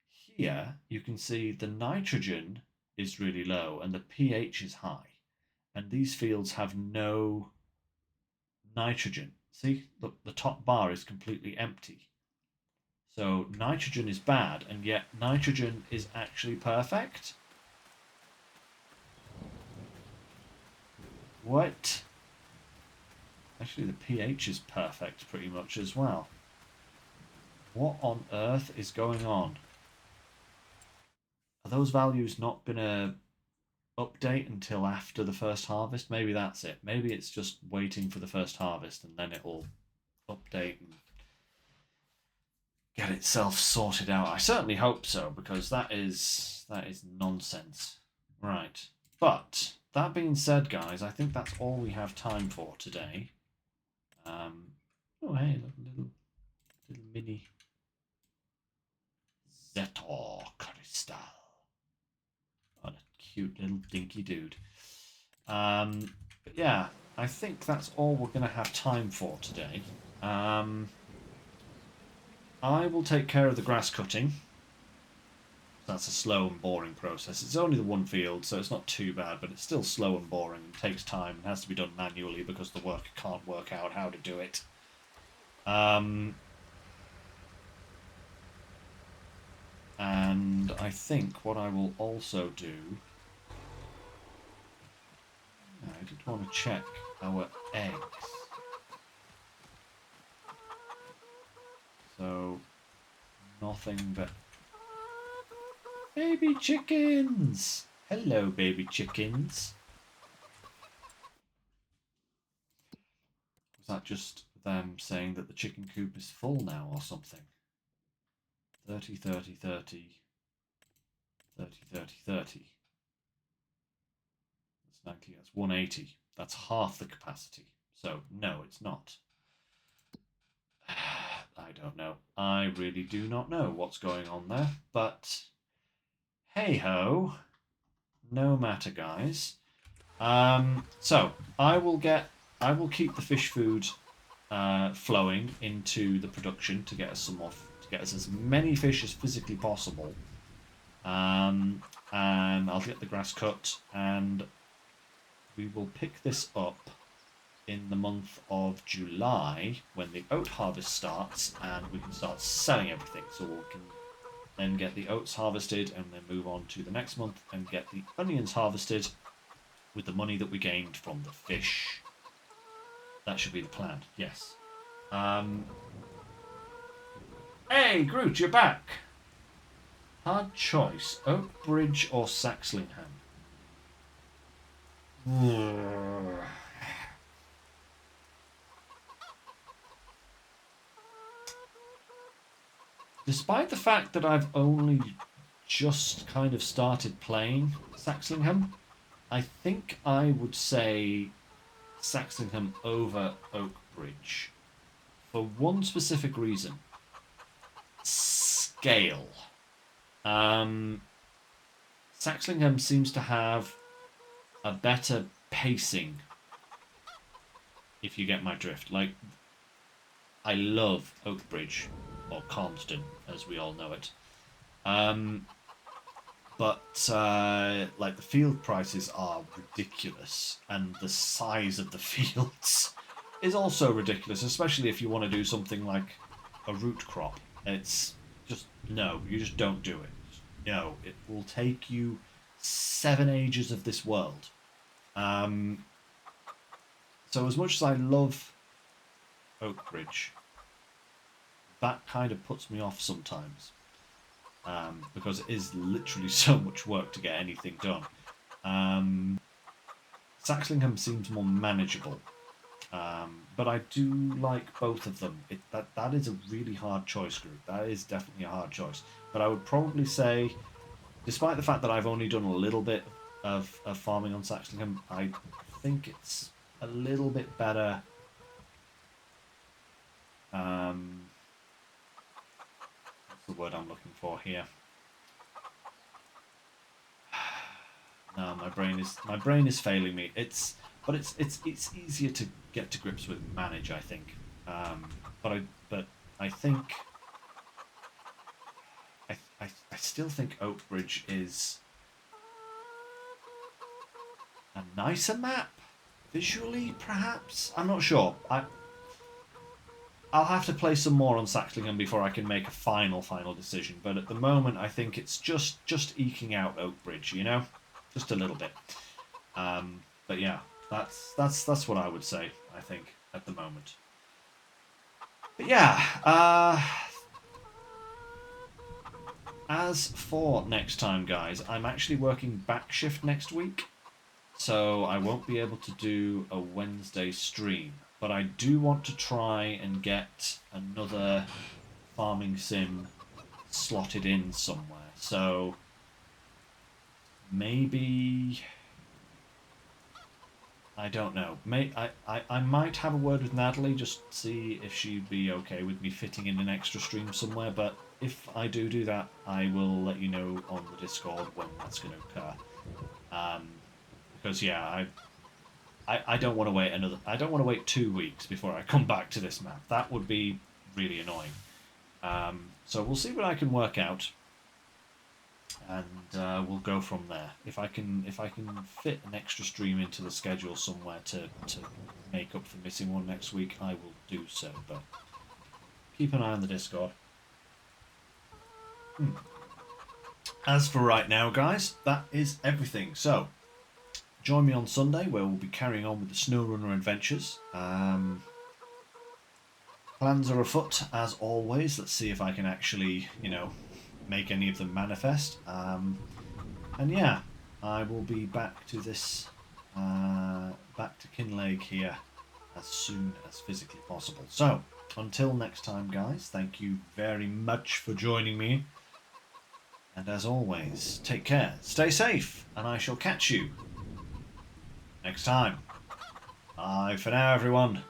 here you can see the nitrogen is really low and the pH is high. And these fields have no nitrogen. See, look, the top bar is completely empty. So nitrogen is bad, and yet nitrogen is actually perfect. What? Actually, the pH is perfect pretty much as well. What on earth is going on? Are those values not going to update until after the first harvest? Maybe that's it. Maybe it's just waiting for the first harvest and then it'll update and get itself sorted out. I certainly hope so, because that is nonsense. Right. But that being said, guys, I think that's all we have time for today. Oh hey, little mini Zetor Crystal. What a cute little dinky dude. But yeah, I think that's all we're going to have time for today. I will take care of the grass cutting. That's a slow and boring process. It's only the one field, so it's not too bad, but it's still slow and boring and takes time and has to be done manually because the worker can't work out how to do it. And I think what I will also do... I did want to check our eggs. So, nothing but... Baby chickens! Hello, baby chickens. Was that just them saying that the chicken coop is full now or something? 30, 30, 30, 30, 30, 30. That's 90, that's 180. That's half the capacity. So, no, it's not. I don't know. I really do not know what's going on there. But, hey-ho. No matter, guys. So, I will keep the fish food flowing into the production to get us some more, to get us as many fish as physically possible. And I'll get the grass cut, and we will pick this up in the month of July when the oat harvest starts, and we can start selling everything. So we can then get the oats harvested and then move on to the next month and get the onions harvested with the money that we gained from the fish. That should be the plan, yes. Hey, Groot, you're back! Hard choice, Oakbridge or Saxlingham? Despite the fact that I've only just kind of started playing Saxlingham, I think I would say Saxlingham over Oakbridge. For one specific reason. Scale. Saxlingham seems to have a better pacing, if you get my drift. Like, I love Oakbridge, or Calmsden, as we all know it. But like, the field prices are ridiculous, and the size of the fields is also ridiculous, especially if you want to do something like a root crop. It's just, no, you just don't do it. No, it will take you 7 ages of this world. So as much as I love Oakbridge, that kind of puts me off sometimes. Because it is literally so much work to get anything done. Saxlingham seems more manageable. But I do like both of them. That is a really hard choice, Group. That is definitely a hard choice. But I would probably say, despite the fact that I've only done a little bit of farming on Saxlingham, I think it's a little bit better. What's the word I'm looking for here? No, my brain is failing me. It's easier to get to grips with manage, I think. But I think I still think Oakbridge is a nicer map visually, perhaps. I'm not sure. I'll have to play some more on Saxlingham before I can make a final decision. But at the moment, I think it's just eking out Oakbridge, you know, just a little bit. But yeah, that's what I would say. I think at the moment. But yeah. As for next time, guys, I'm actually working back shift next week, so I won't be able to do a Wednesday stream. But I do want to try and get another farming sim slotted in somewhere. So maybe, I don't know. I might have a word with Natalie, just see if she'd be okay with me fitting in an extra stream somewhere. But if I do that, I will let you know on the Discord when that's going to occur. Because yeah, I don't want to wait I don't want to wait 2 weeks before I come back to this map. That would be really annoying. So we'll see what I can work out. and we'll go from there. If I can fit an extra stream into the schedule somewhere to make up for missing one next week, I will do so. But keep an eye on the Discord. As for right now, guys, that is everything. So join me on Sunday where we'll be carrying on with the SnowRunner adventures. Plans are afoot as always. Let's see if I can actually, make any of them manifest. And yeah, I will be back to this, back to Kinlaig here as soon as physically possible. So, until next time, guys, thank you very much for joining me. And as always, take care, stay safe, and I shall catch you next time. Bye for now, everyone.